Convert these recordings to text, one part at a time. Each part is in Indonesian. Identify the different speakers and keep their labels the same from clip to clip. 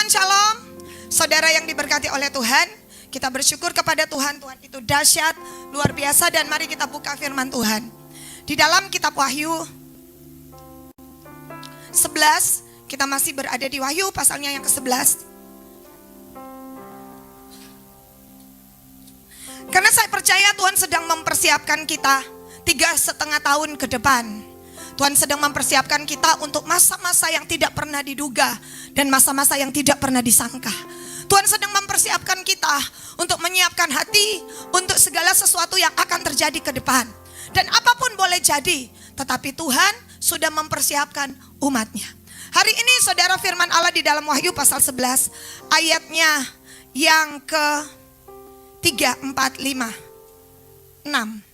Speaker 1: Tuhan shalom. Saudara yang diberkati oleh Tuhan, kita bersyukur kepada Tuhan. Tuhan itu dahsyat, luar biasa, dan mari kita buka firman Tuhan. Di dalam kitab Wahyu 11, kita masih berada di Wahyu pasalnya yang ke-11. Karena saya percaya Tuhan sedang mempersiapkan kita 3,5 tahun ke depan. Tuhan sedang mempersiapkan kita untuk masa-masa yang tidak pernah diduga dan masa-masa yang tidak pernah disangka. Tuhan sedang mempersiapkan kita untuk menyiapkan hati untuk segala sesuatu yang akan terjadi ke depan. Dan apapun boleh jadi, tetapi Tuhan sudah mempersiapkan umatnya. Hari ini saudara, firman Allah di dalam Wahyu pasal 11 ayatnya yang ke-3, 4, 5, 6.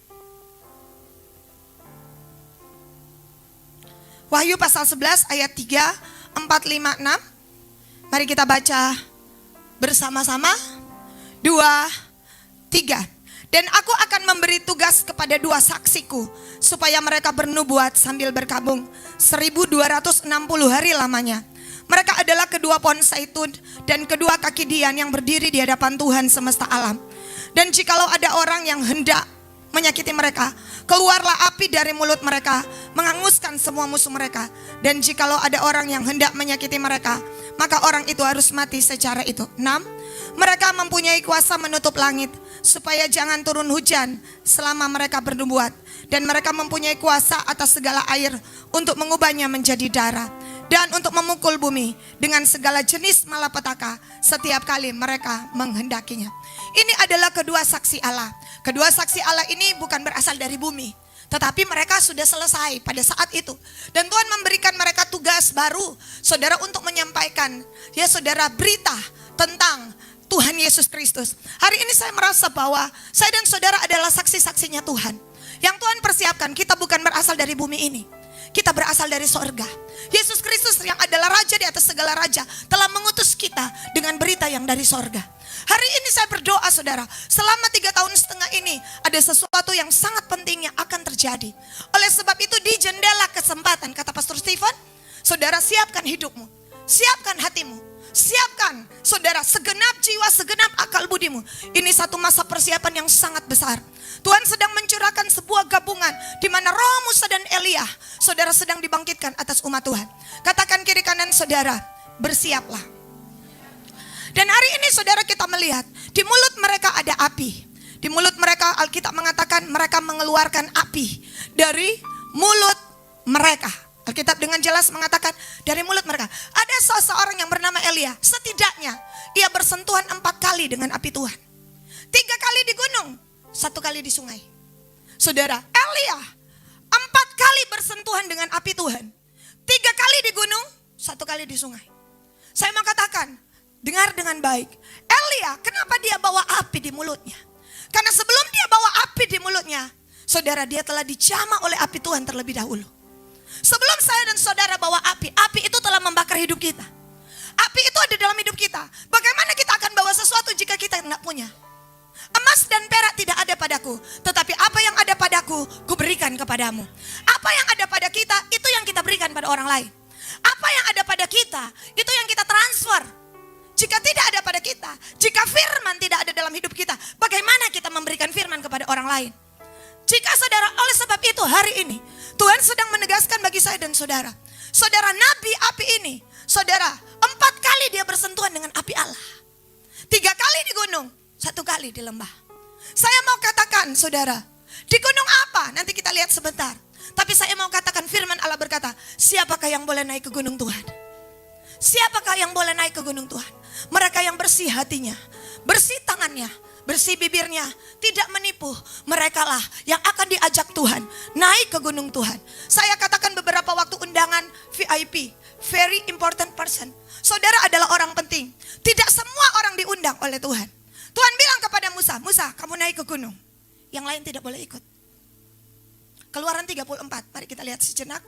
Speaker 1: Wahyu pasal 11 ayat 3, 4, 5, 6. Mari kita baca bersama-sama. 2, 3. Dan aku akan memberi tugas kepada 2 saksiku, supaya mereka bernubuat sambil berkabung 1260 hari lamanya. Mereka adalah kedua pohon zaitun dan kedua kaki dian yang berdiri di hadapan Tuhan semesta alam. Dan jikalau ada orang yang hendak menyakiti mereka, keluarlah api dari mulut mereka, menghanguskan semua musuh mereka. Dan jikalau ada orang yang hendak menyakiti mereka, maka orang itu harus mati secara itu. 6. Mereka mempunyai kuasa menutup langit, supaya jangan turun hujan selama mereka bernubuat. Dan mereka mempunyai kuasa atas segala air untuk mengubahnya menjadi darah, dan untuk memukul bumi dengan segala jenis malapetaka setiap kali mereka menghendakinya. Ini adalah kedua saksi Allah. Kedua saksi Allah ini bukan berasal dari bumi, tetapi mereka sudah selesai pada saat itu. Dan Tuhan memberikan mereka tugas baru, saudara, untuk menyampaikan, ya saudara, berita tentang Tuhan Yesus Kristus. Hari ini saya merasa bahwa saya dan saudara adalah saksi-saksinya Tuhan. Yang Tuhan persiapkan, kita bukan berasal dari bumi ini, kita berasal dari sorga. Yesus Kristus yang adalah Raja di atas segala raja telah mengutus kita dengan berita yang dari sorga. Hari ini saya berdoa saudara, selama 3,5 tahun ini ada sesuatu yang sangat penting yang akan terjadi. Oleh sebab itu di jendela kesempatan, kata Pastor Stephen, saudara siapkan hidupmu, siapkan hatimu, siapkan saudara segenap jiwa, segenap akal budimu. Ini satu masa persiapan yang sangat besar. Tuhan sedang mencurahkan sebuah gabungan di mana Roh Musa dan Elia, saudara, sedang dibangkitkan atas umat Tuhan. Katakan kiri kanan saudara, bersiaplah. Dan hari ini saudara kita melihat di mulut mereka ada api. Di mulut mereka Alkitab mengatakan mereka mengeluarkan api dari mulut mereka. Alkitab dengan jelas mengatakan dari mulut mereka. Ada seseorang yang bernama Elia. Setidaknya ia bersentuhan 4 kali dengan api Tuhan. 3 kali di gunung, 1 kali di sungai. Saudara, Elia 4 kali bersentuhan dengan api Tuhan. 3 kali di gunung, 1 kali di sungai. Saya mau katakan, dengar dengan baik. Elia, kenapa dia bawa api di mulutnya? Karena sebelum dia bawa api di mulutnya, saudara, dia telah dijamah oleh api Tuhan terlebih dahulu. Sebelum saya dan saudara bawa api, api itu telah membakar hidup kita. Api itu ada dalam hidup kita. Bagaimana kita akan bawa sesuatu jika kita tidak punya? Emas dan perak tidak ada padaku, tetapi apa yang ada padaku, kuberikan kepadamu. Apa yang ada pada kita, itu yang kita berikan pada orang lain. Apa yang ada pada kita, itu yang kita transfer. Jika tidak ada pada kita, jika firman tidak ada dalam hidup kita, bagaimana kita memberikan firman kepada orang lain? Jika saudara, oleh sebab itu hari ini Tuhan sedang menegaskan bagi saya dan saudara, saudara, nabi api ini, saudara, 4 kali dia bersentuhan dengan api Allah. 3 kali di gunung, 1 kali di lembah. Saya mau katakan saudara, di gunung apa? Nanti kita lihat sebentar. Tapi saya mau katakan firman Allah berkata, siapakah yang boleh naik ke gunung Tuhan? Siapakah yang boleh naik ke gunung Tuhan? Mereka yang bersih hatinya, bersih tangannya, bersih bibirnya, tidak menipu. Merekalah yang akan diajak Tuhan naik ke gunung Tuhan. Saya katakan beberapa waktu undangan VIP, very important person. Saudara adalah orang penting. Tidak semua orang diundang oleh Tuhan. Tuhan bilang kepada Musa, Musa, kamu naik ke gunung. Yang lain tidak boleh ikut. Keluaran 34, mari kita lihat sejenak.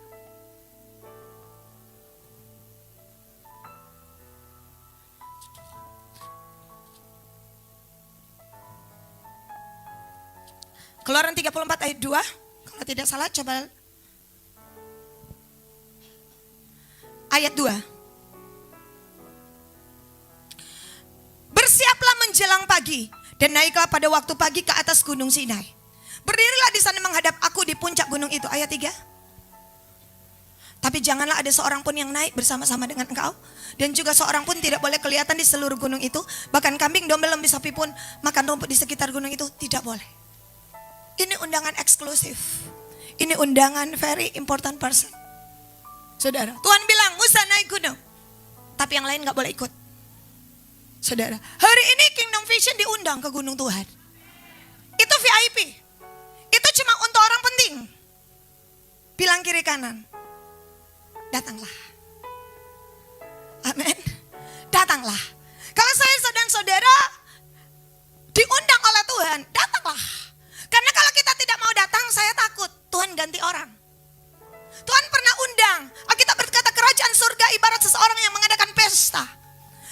Speaker 1: Keluaran 34 ayat 2. Kalau tidak salah coba ayat 2. Bersiaplah menjelang pagi dan naiklah pada waktu pagi ke atas gunung Sinai. Berdirilah di sana menghadap aku di puncak gunung itu. Ayat 3. Tapi janganlah ada seorang pun yang naik bersama-sama dengan engkau. Dan juga seorang pun tidak boleh kelihatan di seluruh gunung itu. Bahkan kambing, domba, lembu, sapi pun makan rumput di sekitar gunung itu tidak boleh. Ini undangan eksklusif. Ini undangan very important person. Saudara, Tuhan bilang Musa naik gunung. Tapi yang lain gak boleh ikut. Saudara, hari ini Kingdom Vision diundang ke gunung Tuhan. Itu VIP. Itu cuma untuk orang penting. Bilang kiri kanan, datanglah. Amin. Datanglah. Kalau saya sedang saudara diundang oleh Tuhan, datanglah. Karena kalau kita tidak mau datang, saya takut Tuhan ganti orang. Tuhan pernah undang. Alkitab berkata kerajaan surga ibarat seseorang yang mengadakan pesta.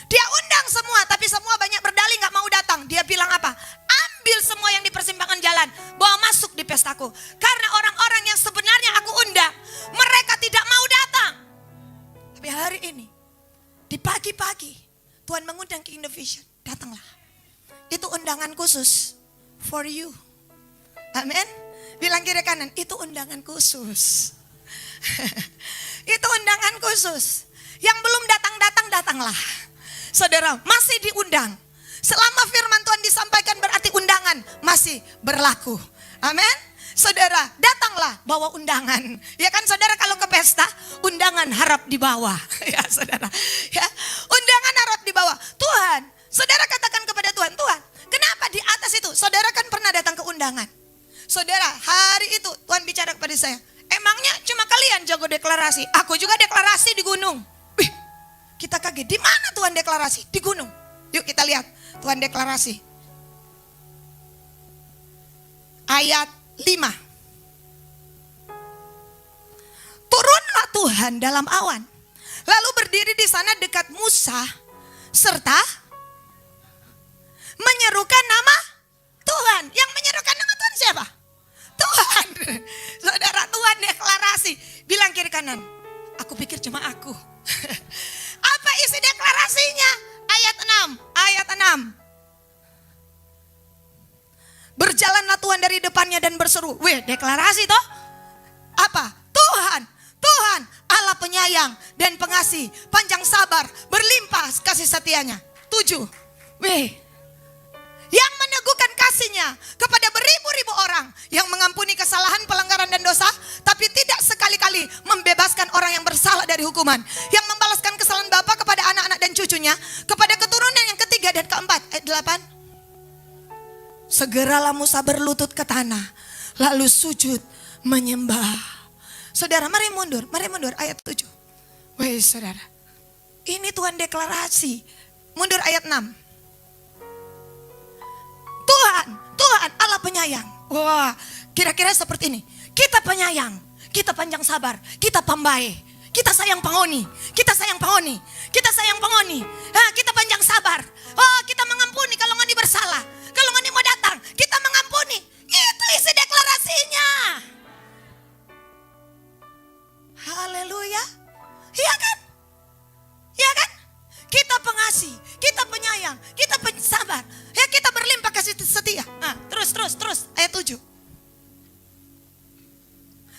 Speaker 1: Dia undang semua, tapi semua banyak berdalih gak mau datang. Dia bilang apa? Ambil semua yang di persimpangan jalan, bawa masuk di pestaku. Karena orang-orang yang sebenarnya aku undang, mereka tidak mau datang. Tapi hari ini, di pagi-pagi, Tuhan mengundang Kingdom Vision. Datanglah. Itu undangan khusus for you. Amin. Bilang kiri kanan, itu undangan khusus. Itu undangan khusus. Yang belum datang-datang, datanglah. Saudara, masih diundang. Selama firman Tuhan disampaikan berarti undangan masih berlaku. Amin. Saudara, datanglah bawa undangan. Ya kan saudara, kalau ke pesta, undangan harap dibawa. Ya saudara, ya, undangan harap dibawa. Tuhan, saudara katakan kepada Tuhan, Tuhan, kenapa di atas itu? Saudara kan pernah datang ke undangan. Saudara, hari itu Tuhan bicara kepada saya, emangnya cuma kalian jago deklarasi? Aku juga deklarasi di gunung. Wih, kita kaget, di mana Tuhan deklarasi? Di gunung. Yuk kita lihat Tuhan deklarasi. Ayat 5. Turunlah Tuhan dalam awan, lalu berdiri di sana dekat Musa, serta menyerukan nama Tuhan. Yang menyerukan nama Tuhan siapa? Tuhan. Saudara, Tuhan deklarasi. Bilang kiri kanan, aku pikir cuma aku. Apa isi deklarasinya? Ayat 6. Ayat 6. Berjalanlah Tuhan dari depannya dan berseru. Weh, deklarasi toh? Apa? Tuhan, Tuhan Allah penyayang dan pengasih, panjang sabar, berlimpah kasih setianya. 7. Weh, yang meneguhkan kasihnya kepada beribu-ribu orang, yang mengampuni kesalahan, pelanggaran dan dosa, tapi tidak sekali-kali membebaskan orang yang bersalah dari hukuman, yang membalaskan kesalahan bapa kepada anak-anak dan cucunya, kepada keturunan yang ketiga dan keempat. Ayat 8. Segeralah Musa berlutut ke tanah, lalu sujud menyembah. Saudara, mari mundur ayat 7. Weh saudara, ini Tuhan deklarasi. Mundur ayat 6. Tuhan Allah penyayang. Wah, kira-kira seperti ini. Kita penyayang, kita panjang sabar, kita pambae, kita sayang pangoni, kita sayang pangoni, kita sayang pangoni. Kita panjang sabar. Oh, kita mengampuni kalau ngani bersalah. Kalau ngani mau datang, kita mengampuni. Itu isi deklarasinya. Haleluya. Iya kan? Iya kan? Kita pengasih, kita penyayang, kita pensabar. Ya, kita berlimpah kasih setia. Terus ayat 7.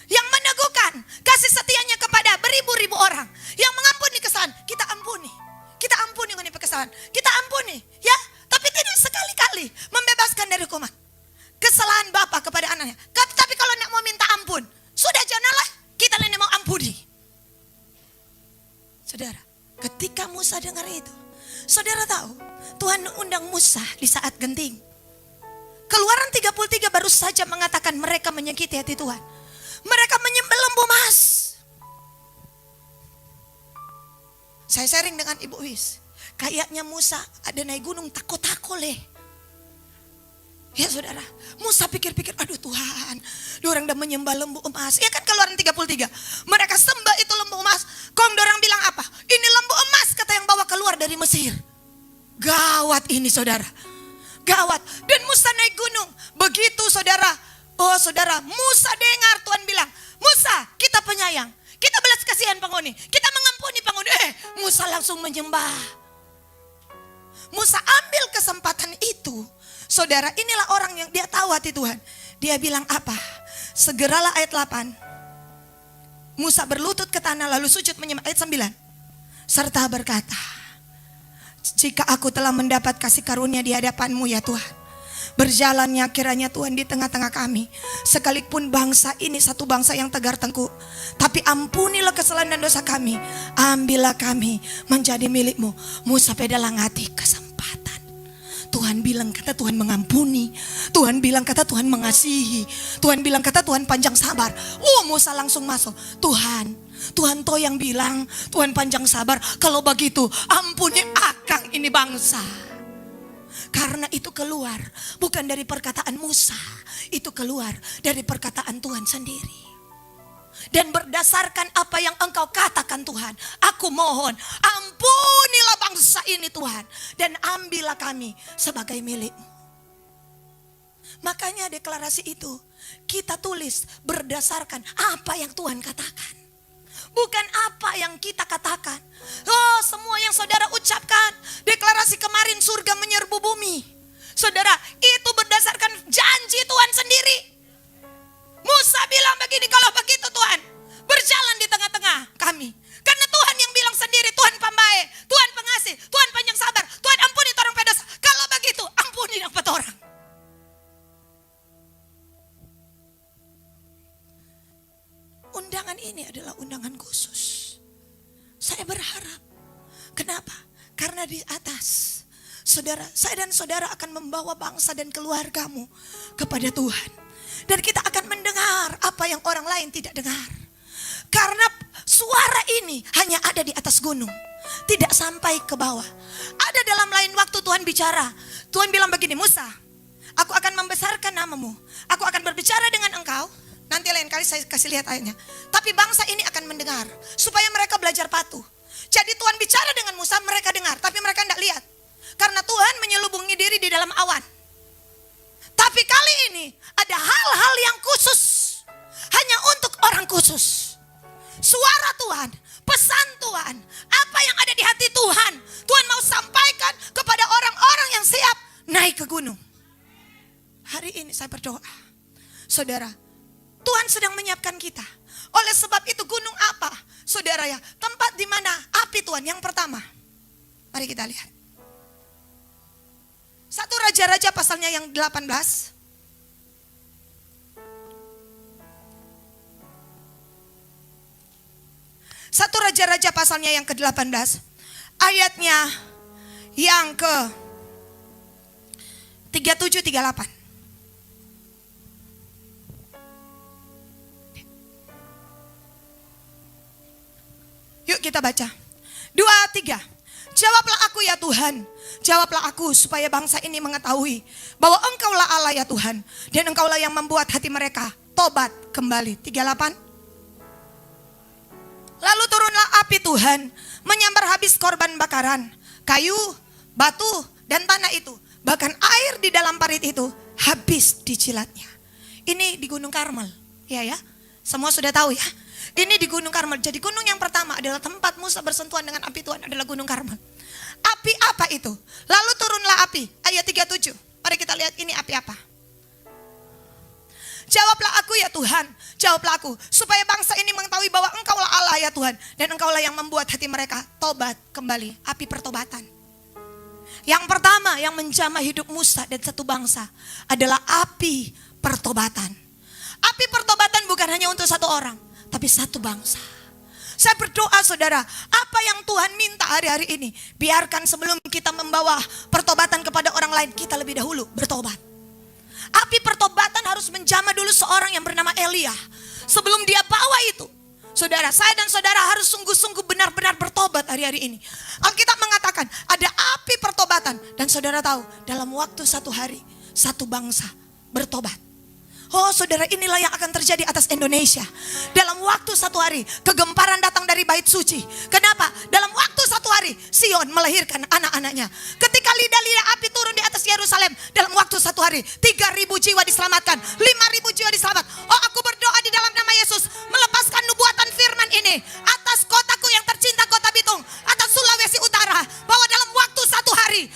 Speaker 1: Yang meneguhkan kasih setianya kepada beribu-ribu orang, yang mengampuni kesalahan, kita ampuni. Kita ampuni ngoni kesalahan. Kita ampuni, ya. Tapi tidak sekali-kali membebaskan dari hukuman. Kesalahan bapa kepada anaknya. Tapi kalau nak mau minta ampun, sudah janganlah kita lain mau ampuni. Saudara, ketika Musa dengar itu, saudara tahu Tuhan undang Musa di saat genting. Keluaran 33 baru saja mengatakan mereka menyakiti hati Tuhan. Mereka menyembah lembu emas. Saya sharing dengan Ibu Wis. Kayaknya Musa ada naik gunung takut-takut leh. Ya saudara, Musa pikir-pikir, aduh Tuhan, dorang udah menyembah lembu emas. Ya kan Keluaran 33, mereka sembah itu lembu emas. Kong dorang bilang apa? Ini lembu emas kata yang bawa keluar dari Mesir. Gawat ini saudara, gawat. Dan Musa naik gunung. Begitu saudara, oh saudara, Musa dengar Tuhan bilang, Musa kita penyayang, kita belas kasihan pangoni, kita mengampuni pangoni. Musa langsung menyembah. Musa ambil kesempatan itu. Saudara, inilah orang yang dia tahu hati Tuhan. Dia bilang apa? Segeralah ayat 8. Musa berlutut ke tanah lalu sujud menyembah, ayat 9. Serta berkata, jika aku telah mendapat kasih karunia di hadapan-Mu ya Tuhan, berjalannya kiranya Tuhan di tengah-tengah kami. Sekalipun bangsa ini satu bangsa yang tegar tengkuk, tapi ampunilah kesalahan dan dosa kami. Ambillah kami menjadi milik-Mu. Musa pedalang hati kesempatan. Tuhan bilang kata Tuhan mengampuni. Tuhan bilang kata Tuhan mengasihi. Tuhan bilang kata Tuhan panjang sabar. Musa langsung masuk. Tuhan toh yang bilang Tuhan panjang sabar. Kalau begitu ampuni akang ini bangsa. Karena itu keluar bukan dari perkataan Musa, itu keluar dari perkataan Tuhan sendiri. Dan berdasarkan apa yang Engkau katakan Tuhan, aku mohon ampunilah bangsa ini Tuhan, dan ambillah kami sebagai milik-Mu. Makanya deklarasi itu kita tulis berdasarkan apa yang Tuhan katakan, bukan apa yang kita katakan. Semua yang saudara ucapkan, deklarasi kemarin surga menyerbu bumi. Saudara, itu berdasarkan janji Tuhan sendiri. Musa bilang begini, kalau begitu Tuhan, berjalan di tengah-tengah kami. Karena Tuhan yang bilang sendiri, Tuhan pembaik, Tuhan pengasih, Tuhan panjang sabar, Tuhan ampuni orang pedosa. Kalau begitu, ampuni dapat orang. Undangan ini adalah undangan khusus. Saya berharap. Kenapa? Karena di atas, saudara, saya dan saudara akan membawa bangsa dan keluargamu kepada Tuhan. Dan kita akan mendengar apa yang orang lain tidak dengar. Karena suara ini hanya ada di atas gunung, tidak sampai ke bawah. Ada dalam lain waktu Tuhan bicara. Tuhan bilang begini, Musa, aku akan membesarkan namamu. Aku akan berbicara dengan engkau. Nanti lain kali saya kasih lihat ayatnya. Tapi bangsa ini akan mendengar, supaya mereka belajar patuh. Jadi Tuhan bicara dengan Musa, mereka dengar, tapi mereka tidak lihat. Karena Tuhan menyelubungi diri di dalam awan. Tapi kali ini ada hal-hal yang khusus, hanya untuk orang khusus. Suara Tuhan, pesan Tuhan, apa yang ada di hati Tuhan, Tuhan mau sampaikan kepada orang-orang yang siap naik ke gunung. Hari ini saya berdoa, saudara, Tuhan sedang menyiapkan kita. Oleh sebab itu gunung apa? Saudara ya, tempat di mana api Tuhan yang pertama. Mari kita lihat. 1 Raja-Raja pasalnya yang 18. 1 Raja-Raja pasalnya yang ke-18. Ayatnya yang ke 37-38. Yuk kita baca. 2, 3. Jawablah aku ya Tuhan, jawablah aku supaya bangsa ini mengetahui bahwa Engkaulah Allah ya Tuhan, dan Engkaulah yang membuat hati mereka tobat kembali. 38. Lalu turunlah api Tuhan menyambar habis korban bakaran, kayu, batu, dan tanah itu. Bahkan air di dalam parit itu habis dicilatnya. Ini di Gunung Karmel, ya. Semua sudah tahu ya. Ini di Gunung Karmel. Jadi gunung yang pertama adalah tempat Musa bersentuhan dengan api Tuhan adalah Gunung Karmel. Api apa itu? Lalu turunlah api. Ayat 37. Mari kita lihat ini api apa. Jawablah aku ya Tuhan, jawablah aku, supaya bangsa ini mengetahui bahwa Engkaulah Allah ya Tuhan, dan Engkaulah yang membuat hati mereka tobat kembali. Api pertobatan. Yang pertama yang menjamah hidup Musa dan satu bangsa adalah api pertobatan. Api pertobatan bukan hanya untuk satu orang, tapi satu bangsa. Saya berdoa saudara, apa yang Tuhan minta hari-hari ini, biarkan sebelum kita membawa pertobatan kepada orang lain, kita lebih dahulu bertobat. Api pertobatan harus menjamah dulu seorang yang bernama Elia. Sebelum dia bawa itu, saudara, saya dan saudara harus sungguh-sungguh benar-benar bertobat hari-hari ini. Alkitab mengatakan ada api pertobatan. Dan saudara tahu, dalam waktu satu hari, satu bangsa bertobat. Oh saudara, inilah yang akan terjadi atas Indonesia. Dalam waktu satu hari, kegemparan datang dari bait suci. Kenapa? Dalam waktu satu hari, Sion melahirkan anak-anaknya. Ketika lidah-lidah api turun di atas Yerusalem, dalam waktu satu hari, 3.000 jiwa diselamatkan, 5.000 jiwa diselamat. Oh, aku berdoa di dalam nama Yesus, melepaskan nubuatan firman ini atas kotaku yang tercinta, Kota Bitung, atas Sulawesi Utara, bahwa dalam waktu satu hari,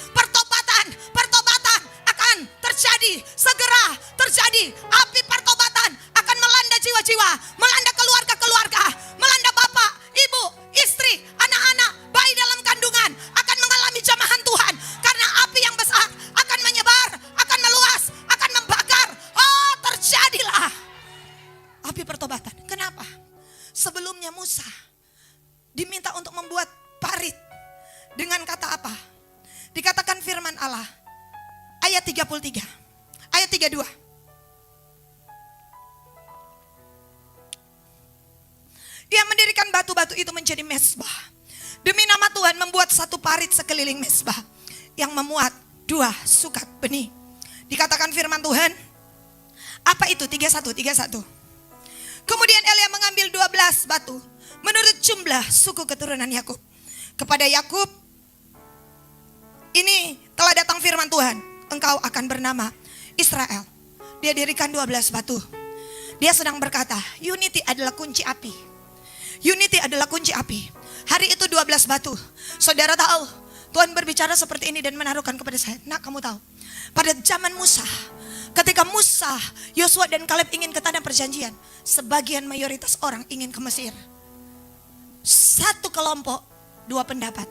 Speaker 1: Sebelumnya Musa diminta untuk membuat parit dengan kata apa? Dikatakan firman Allah ayat 33, ayat 32. Dia mendirikan batu-batu itu menjadi mezbah. Demi nama Tuhan membuat satu parit sekeliling mezbah yang memuat 2 sukat benih. Dikatakan firman Tuhan, apa itu? 31. Kemudian Elia mengambil 12 batu menurut jumlah suku keturunan Yakub. Kepada Yakub ini telah datang firman Tuhan, engkau akan bernama Israel. Dia dirikan 12 batu. Dia sedang berkata, unity adalah kunci api. Unity adalah kunci api. Hari itu 12 batu. Saudara tahu, Tuhan berbicara seperti ini dan menaruhkan kepada saya. Nak, kamu tahu, pada zaman Musa, ketika Musa, Yosua dan Kaleb ingin ke tanah perjanjian, sebagian mayoritas orang ingin ke Mesir. Satu kelompok, 2 pendapat.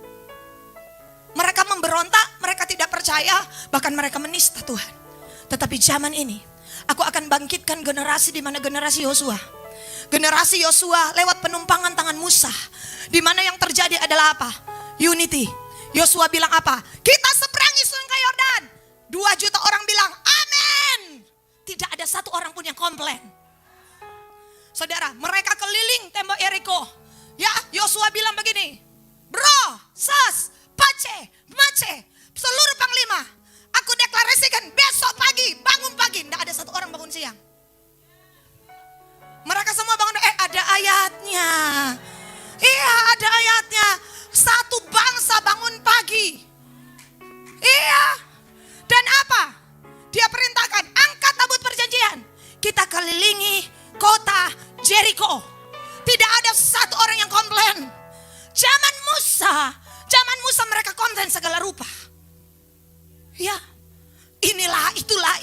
Speaker 1: Mereka memberontak, mereka tidak percaya, bahkan mereka menista Tuhan. Tetapi zaman ini, aku akan bangkitkan generasi di mana generasi Yosua. Generasi Yosua lewat penumpangan tangan Musa. Di mana yang terjadi adalah apa? Unity. Yosua bilang apa? Kita seberangi sungai Yordan. 2 juta orang bilang amin. Tidak ada satu orang pun yang komplain. Saudara, mereka keliling tembok Yeriko. Ya, Yosua bilang begini, bro, sas, pace, mace, seluruh panglima, aku deklarasikan besok pagi, bangun pagi. Tidak ada satu orang bangun siang. Mereka semua bangun, ada ayatnya. Iya, ada ayatnya. Satu bangsa bangun pagi. Iya. Dan apa? Dia perintahkan, angkat tabut perjanjian. Kita kelilingi kota Jericho. Tidak ada satu orang yang komplain. Zaman Musa mereka komplain segala rupa. Ya, inilah, itulah.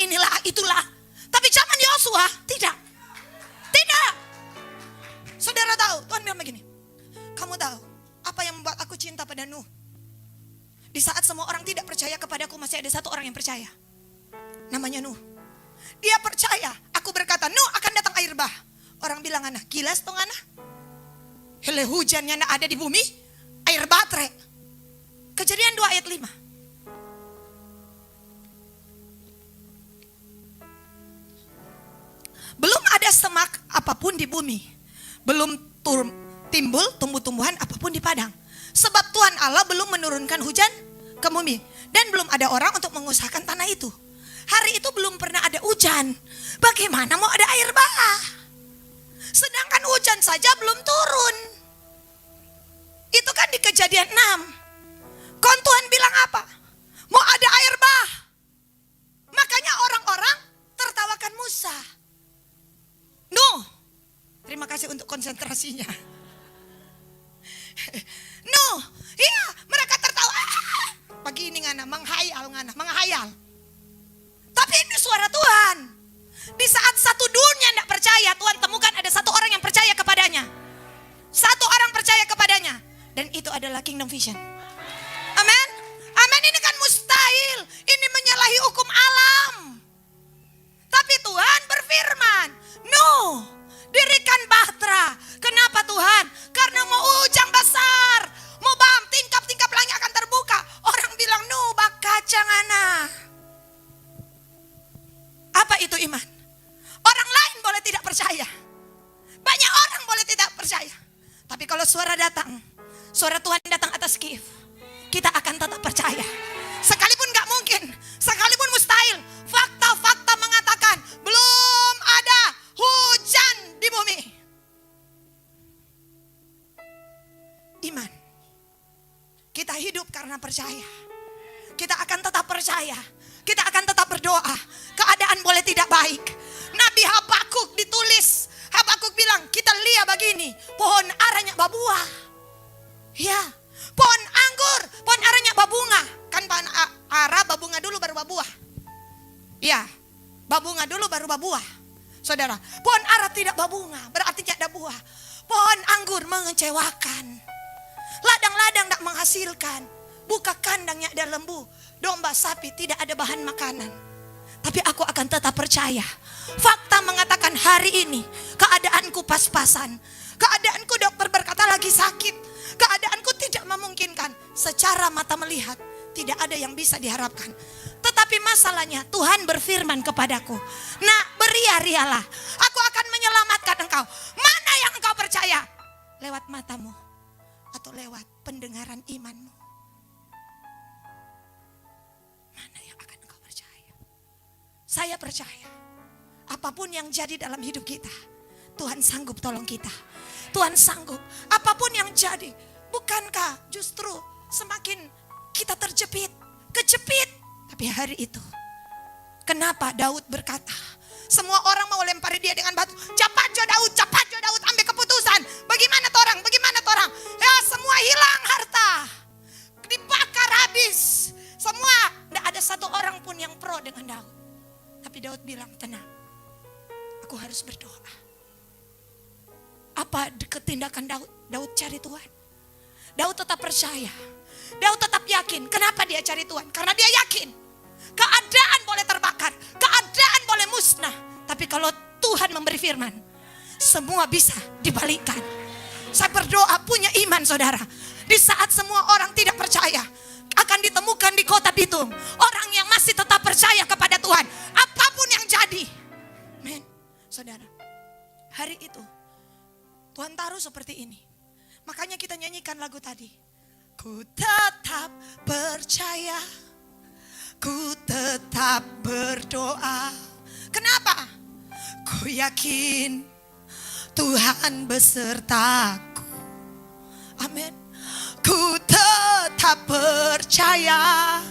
Speaker 1: Tapi zaman Yosua tidak. Saudara tahu, Tuhan bilang begini. Kamu tahu apa yang membuat aku cinta pada Nuh? Di saat semua orang tidak percaya kepadaku, masih ada satu orang yang percaya. Namanya Nuh. Dia percaya. Aku berkata, Nuh akan datang air bah. Orang bilang, anak gila setengah anak. Hele hujannya ada di bumi, air baterai. Kejadian 2 ayat 5. Belum ada semak apapun di bumi. Belum timbul tumbuh-tumbuhan apapun di padang. Sebab Tuhan Allah belum menurunkan hujan ke bumi. Dan belum ada orang untuk mengusahakan tanah itu. Hari itu belum pernah ada hujan. Bagaimana mau ada air bah? Sedangkan hujan saja belum turun. Itu kan di Kejadian 6. Kon Tuhan bilang apa? Mau ada air bah. Makanya orang-orang tertawakan Musa. Nuh, terima kasih untuk konsentrasinya. Nuh, iya, mereka tertawa. Pagi ini menghayal. Tapi ini suara Tuhan. Di saat satu dunia tidak percaya, Tuhan temukan ada satu orang yang percaya kepadanya. Satu orang percaya kepadanya. Dan itu adalah Kingdom Vision. Amin. Amin, ini kan mustahil. Ini menyalahi hukum alam. Tapi Tuhan berfirman, Nuh, dirikan bahtera. Kenapa Tuhan? Karena mau hujan besar. Mau tingkap-tingkap langit akan terbuka. Orang bilang, Nuh, bak kacang anak. Apa itu iman? Orang lain boleh tidak percaya. Banyak orang boleh tidak percaya. Tapi kalau suara datang, suara Tuhan datang atas Kiev, kita akan tetap percaya. Sekalipun gak mungkin, sekalipun mustahil, fakta-fakta mengatakan belum ada hujan di bumi. Iman. Kita hidup karena percaya. Kita akan tetap percaya. Kita akan tetap berdoa. Keadaan boleh tidak baik. Nabi Habakuk ditulis. Habakuk bilang, kita lihat begini. Pohon aranya berbuah. Ya. Pohon anggur, pohon aranya berbunga. Kan pohon ara berbunga dulu baru berbuah. Ya. Berbunga dulu baru berbuah. Saudara, pohon ara tidak berbunga, berarti tidak ada buah. Pohon anggur mengecewakan. Ladang-ladang tidak menghasilkan. Buka kandangnya ada lembu. Domba sapi tidak ada bahan makanan. Tapi aku akan tetap percaya. Fakta mengatakan hari ini keadaanku pas-pasan. Keadaanku, dokter berkata, lagi sakit. Keadaanku tidak memungkinkan. Secara mata melihat tidak ada yang bisa diharapkan. Tetapi masalahnya Tuhan berfirman kepadaku, nak, beria-rialah, aku akan menyelamatkan engkau. Mana yang engkau percaya? Lewat matamu atau lewat pendengaran imanmu? Mana yang akan engkau percaya? Saya percaya apapun yang jadi dalam hidup kita, Tuhan sanggup tolong kita. Tuhan sanggup apapun yang jadi. Bukankah justru semakin kita kejepit. Tapi hari itu, kenapa Daud berkata, semua orang mau lempari dia dengan batu. Cepat jo Daud, ambil keputusan. Bagaimana torang? Ya, semua hilang harta, dibakar habis. Semua, tidak ada satu orang pun yang pro dengan Daud. Tapi Daud bilang, tenang, aku harus berdoa. Apa ketindakan Daud? Daud cari Tuhan. Daud tetap percaya. Daud tetap yakin. Kenapa dia cari Tuhan? Karena dia yakin keadaan boleh terbakar, keadaan boleh musnah, tapi kalau Tuhan memberi firman, semua bisa dibalikkan. Saya berdoa punya iman, saudara. Di saat semua orang tidak percaya, akan ditemukan di kota Bitung orang yang masih tetap percaya kepada Tuhan, apapun yang jadi. Men, saudara, hari itu Tuhan taruh seperti ini. Makanya kita nyanyikan lagu tadi. Ku tetap percaya, ku tetap berdoa. Kenapa? Ku yakin Tuhan besertaku. Amin. Ku tetap percaya,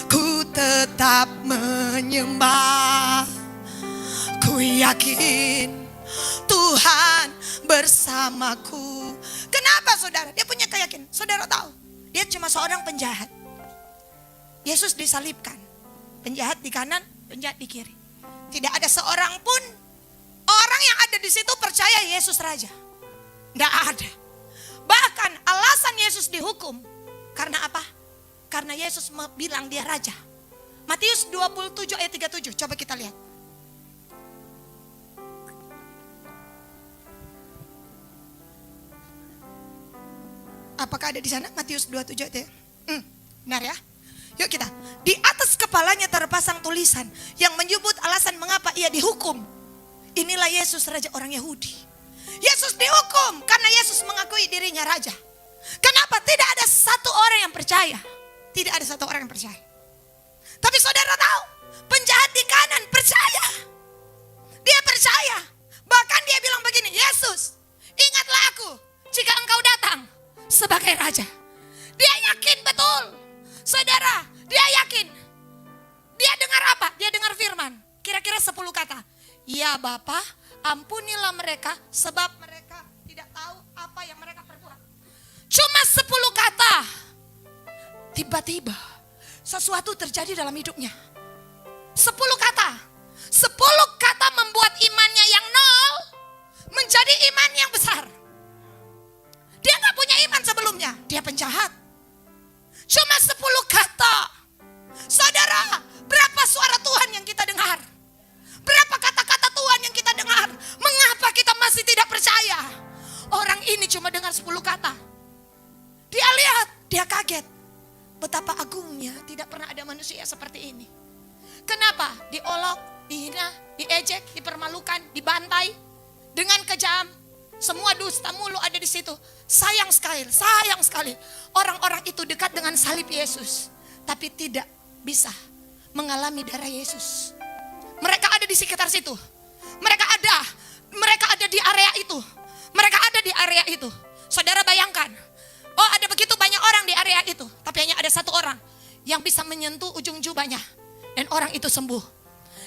Speaker 1: ku tetap menyembah. Ku yakin Tuhan bersamaku. Kenapa, saudara? Dia punya keyakinan. Saudara tahu, dia cuma seorang penjahat. Yesus disalibkan. Penjahat di kanan, penjahat di kiri. Tidak ada seorang pun orang yang ada di situ percaya Yesus raja. Tidak ada. Bahkan alasan Yesus dihukum karena apa? Karena Yesus bilang dia raja. Matius 27 ayat 37. Coba kita lihat. Apakah ada di sana Matius 27 ayat? Benar ya? Yuk kita. Di atas kepalanya terpasang tulisan yang menyebut alasan mengapa ia dihukum. Inilah Yesus raja orang Yahudi. Yesus dihukum karena Yesus mengakui dirinya raja. Kenapa? Tidak ada satu orang yang percaya. Tidak ada satu orang yang percaya. Tapi saudara tahu, penjahat di kanan percaya. Dia percaya. Bahkan dia bilang begini, Yesus, ingatlah aku jika engkau datang sebagai raja. Dia yakin betul. Saudara, dia yakin. Dia dengar apa? Dia dengar firman. Kira-kira 10 kata. Ya Bapa, ampunilah mereka sebab mereka tidak tahu apa yang mereka perbuat. Cuma 10 kata. Tiba-tiba sesuatu terjadi dalam hidupnya. 10 kata. 10 kata membuat imannya yang nol menjadi iman yang besar. Dia gak punya iman sebelumnya. Dia penjahat. Cuma 10 kata. Saudara, berapa suara Tuhan yang kita dengar? Berapa kata-kata Tuhan yang kita dengar? Mengapa kita masih tidak percaya? Orang ini cuma dengar 10 kata. Dia lihat, dia kaget. Betapa agungnya, tidak pernah ada manusia seperti ini. Kenapa? Diolok, dihina, diejek, dipermalukan, dibantai dengan kejam. Semua dusta mulu ada di situ. Sayang sekali. Orang-orang itu dekat dengan salib Yesus, tapi tidak bisa mengalami darah Yesus. Mereka ada di sekitar situ. Mereka ada di area itu. Saudara bayangkan, oh ada begitu banyak orang di area itu, tapi hanya ada satu orang yang bisa menyentuh ujung jubahnya dan orang itu sembuh.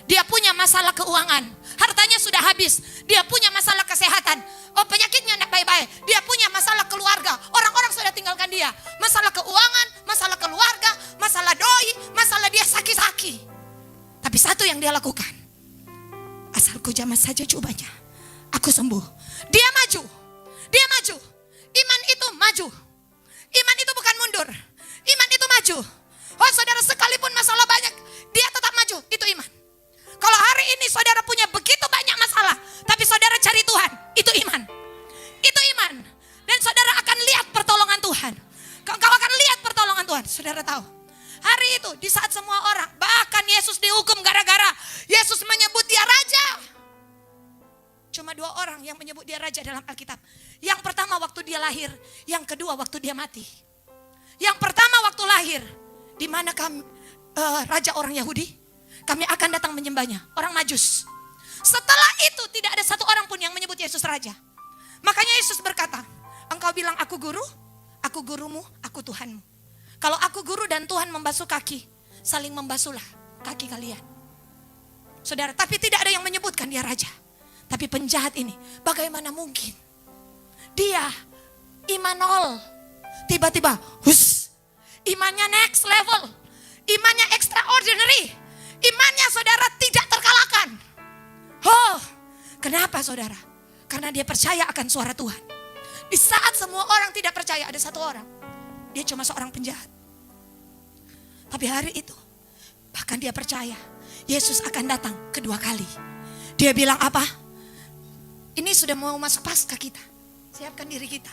Speaker 1: Dia punya masalah keuangan, hartanya sudah habis. Dia punya masalah kesehatan, oh penyakitnya tidak baik-baik. Dia punya masalah keluarga, orang-orang sudah tinggalkan dia. Masalah keuangan, masalah keluarga, masalah doi, masalah dia sakit-sakit. Tapi satu yang dia lakukan, asal ku jamah saja jubahnya, aku sembuh. Dia maju. Iman itu maju. Iman itu bukan mundur. Iman itu maju. Oh saudara, sekalipun masalah banyak, dia tetap maju. Itu iman. Kalau hari ini saudara punya begitu banyak masalah, tapi saudara cari Tuhan, itu iman. Itu Tuhan. Saudara tahu, hari itu di saat semua orang, bahkan Yesus dihukum gara-gara Yesus menyebut dia raja. Cuma 2 orang yang menyebut dia raja dalam Alkitab. Yang pertama waktu dia lahir, yang kedua waktu dia mati. Yang pertama waktu lahir, di mana kami raja orang Yahudi, kami akan datang menyembahnya, orang Majus. Setelah itu tidak ada satu orang pun yang menyebut Yesus raja. Makanya Yesus berkata, engkau bilang aku guru, aku gurumu, aku Tuhanmu. Kalau aku guru dan Tuhan membasuh kaki, saling membasuhlah kaki kalian. Saudara, tapi tidak ada yang menyebutkan dia raja. Tapi penjahat ini, bagaimana mungkin? Dia iman 0, tiba-tiba imannya next level, imannya extraordinary, imannya saudara tidak terkalahkan. Oh, kenapa saudara? Karena dia percaya akan suara Tuhan. Di saat semua orang tidak percaya, ada satu orang, dia cuma seorang penjahat. Tapi hari itu, bahkan dia percaya Yesus akan datang kedua kali. Dia bilang apa? Ini sudah mau masuk Paskah kita. Siapkan diri kita.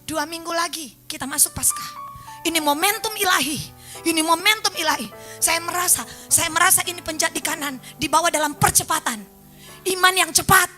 Speaker 1: 2 minggu lagi kita masuk Paskah. Ini momentum ilahi. Ini momentum ilahi. Saya merasa ini penjahat di kanan dibawa dalam percepatan. Iman yang cepat.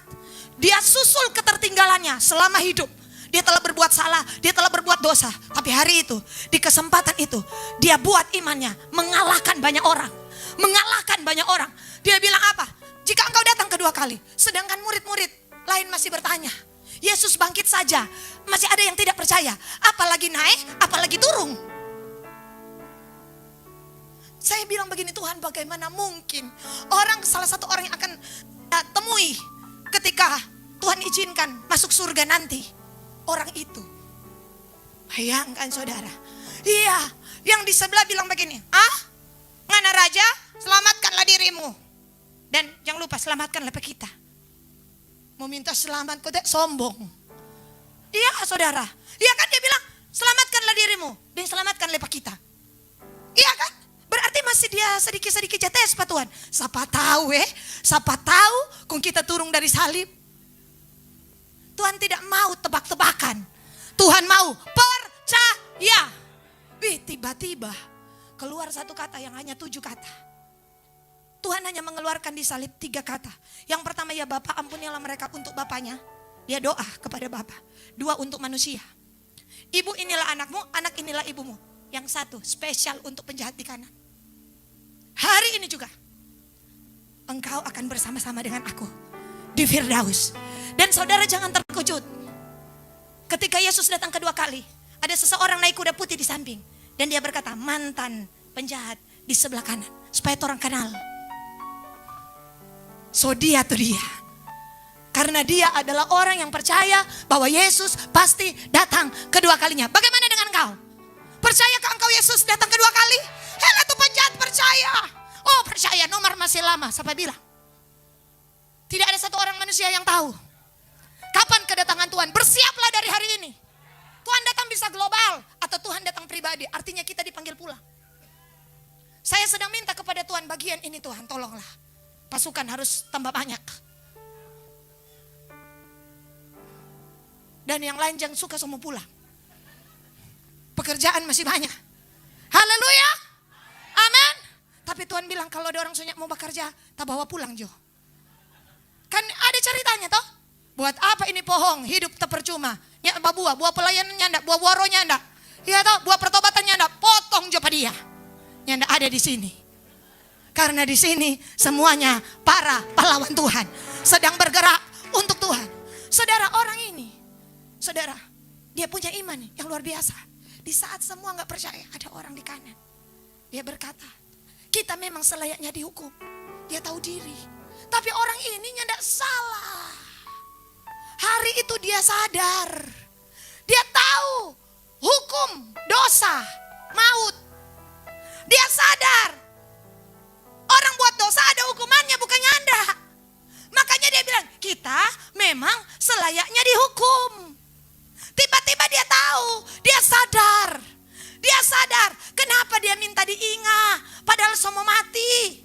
Speaker 1: Dia susul ketertinggalannya selama hidup. Dia telah berbuat salah, dia telah berbuat dosa. Tapi hari itu, di kesempatan itu, dia buat imannya mengalahkan banyak orang. Mengalahkan banyak orang. Dia bilang apa? Jika engkau datang kedua kali, sedangkan murid-murid lain masih bertanya, Yesus bangkit saja, masih ada yang tidak percaya. Apalagi naik, apalagi turun. Saya bilang begini, Tuhan, bagaimana mungkin salah satu orang yang akan temui ketika Tuhan izinkan masuk surga nanti, orang itu. Bayangkan saudara. Iya, yang di sebelah bilang begini, ngana raja, selamatkanlah dirimu. Dan jangan lupa selamatkanlah kita. Mau minta selamat kok sombong. Iya saudara. Iya kan dia bilang selamatkanlah dirimu dan selamatkanlah kita. Iya kan? Berarti masih dia sedikit-sedikit jates Pak Tuhan. Siapa tahu kung kita turun dari salib. Tuhan tidak mau tebak-tebakan. Tuhan mau percaya. Tiba-tiba keluar satu kata yang hanya 7 kata. Tuhan hanya mengeluarkan di salib 3 kata. Yang pertama, ya Bapa, ampunilah mereka, untuk Bapaknya. Dia doa kepada Bapa. 2 untuk manusia. Ibu inilah anakmu, anak inilah ibumu. Yang 1 spesial untuk penjahat di kanan. Hari ini juga engkau akan bersama-sama dengan aku di Firdaus. Dan saudara jangan terkejut. Ketika Yesus datang kedua kali, ada seseorang naik kuda putih di samping. Dan dia berkata, mantan penjahat di sebelah kanan. Supaya orang kenal. So dia tuh dia. Karena dia adalah orang yang percaya bahwa Yesus pasti datang kedua kalinya. Bagaimana dengan engkau? Percayakah engkau Yesus datang kedua kali? Hela tuh penjahat percaya. Oh percaya, nomor masih lama. Siapa bilang? Tidak ada satu orang manusia yang tahu kapan kedatangan Tuhan. Bersiaplah dari hari ini. Tuhan datang bisa global atau Tuhan datang pribadi. Artinya kita dipanggil pulang. Saya sedang minta kepada Tuhan bagian ini, Tuhan tolonglah. Pasukan harus tambah banyak. Dan yang lain jangan suka semua pulang. Pekerjaan masih banyak. Haleluya. Amin. Tapi Tuhan bilang kalau ada orang sunyak mau bekerja, tak bawa pulang Jo. Kan ada ceritanya toh. Buat apa ini pohon hidup tak percuma. Ya buah pelayanannya enggak, buah rohnya enggak. Ya toh, buah pertobatannya enggak, potong Jo dia. Yang enggak ada di sini. Karena di sini semuanya para pahlawan Tuhan sedang bergerak untuk Tuhan. Saudara, orang ini, saudara, dia punya iman yang luar biasa. Di saat semua nggak percaya, ada orang di kanan. Dia berkata, kita memang selayaknya dihukum. Dia tahu diri, tapi orang ini nggak salah. Hari itu dia sadar, dia tahu hukum, dosa, maut. Dia sadar. Orang buat dosa ada hukumannya, bukannya Anda. Makanya dia bilang, kita memang selayaknya dihukum. Tiba-tiba dia tahu, dia sadar. Dia sadar, kenapa dia minta diingat padahal semua mati.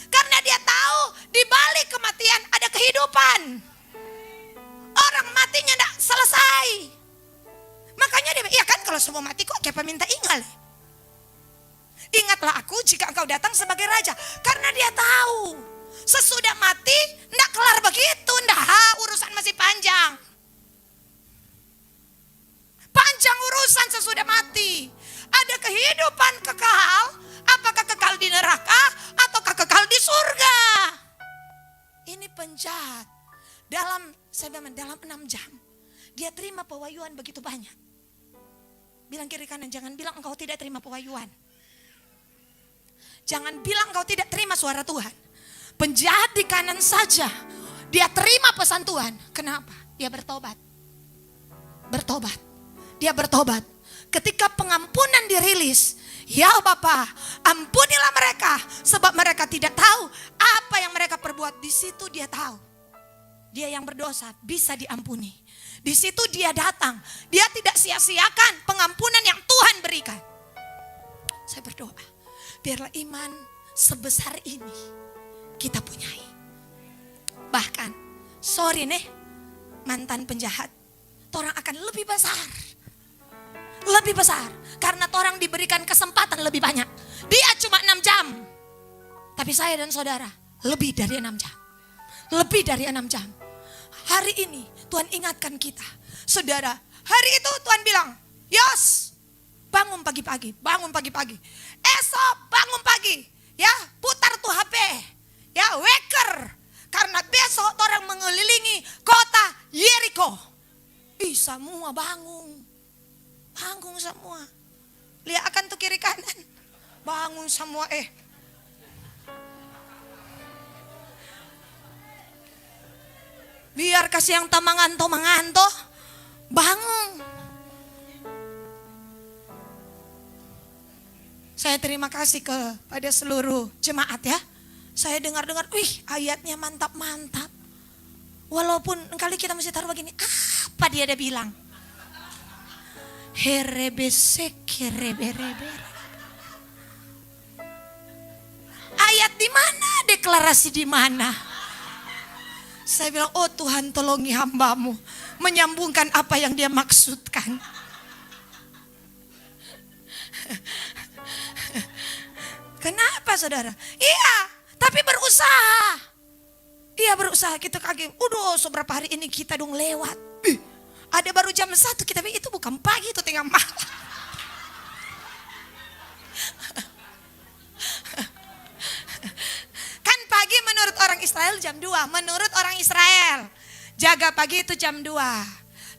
Speaker 1: Karena dia tahu di balik kematian ada kehidupan. Orang matinya tidak selesai. Makanya dia, iya kan kalau semua mati kok siapa minta ingat? Ingatlah aku jika engkau datang sebagai raja. Karena dia tahu sesudah mati enggak kelar begitu, enggak, urusan masih panjang. Panjang urusan sesudah mati. Ada kehidupan kekal, apakah kekal di neraka ataukah kekal di surga. Ini penjahat. Dalam 6 jam dia terima pewahyuan begitu banyak. Bilang kiri kanan, jangan bilang engkau tidak terima pewahyuan. Jangan bilang engkau tidak terima suara Tuhan. Penjahat di kanan saja dia terima pesan Tuhan. Kenapa? Dia bertobat. Dia bertobat. Ketika pengampunan dirilis, ya Bapa, ampunilah mereka sebab mereka tidak tahu apa yang mereka perbuat. Di situ dia tahu dia yang berdosa bisa diampuni. Di situ dia datang. Dia tidak sia-siakan pengampunan yang Tuhan berikan. Saya berdoa, biarlah iman sebesar ini kita punyai. Bahkan, sorry nih, mantan penjahat, orang akan lebih besar. Lebih besar. Karena orang diberikan kesempatan lebih banyak. Dia cuma 6 jam. Tapi saya dan saudara, lebih dari 6 jam. Lebih dari 6 jam. Hari ini Tuhan ingatkan kita. Saudara, hari itu Tuhan bilang, Yos, bangun pagi-pagi, bangun pagi-pagi. Esok bangun pagi, ya putar tuh HP, ya waker. Karena besok orang mengelilingi kota Yeriko. Semua bangun, bangun semua. Lihat akan tuh kiri kanan, bangun semua Biar kasih yang tamangan toh bangun. Saya terima kasih kepada seluruh jemaat ya. Saya dengar-dengar, ayatnya mantap-mantap. Walaupun kali kita mesti taruh begini, apa dia ada bilang? Ayat di mana? Deklarasi di mana? Saya bilang, oh Tuhan tolongi hambamu menyambungkan apa yang dia maksudkan. Kenapa saudara? Iya, tapi berusaha. Iya berusaha, kita kaget. Udah seberapa hari ini kita dong lewat. Ada baru jam 1 kita bilang itu bukan pagi, itu tengah malam. Kan pagi menurut orang Israel jam 2. Menurut orang Israel jaga pagi itu jam 2.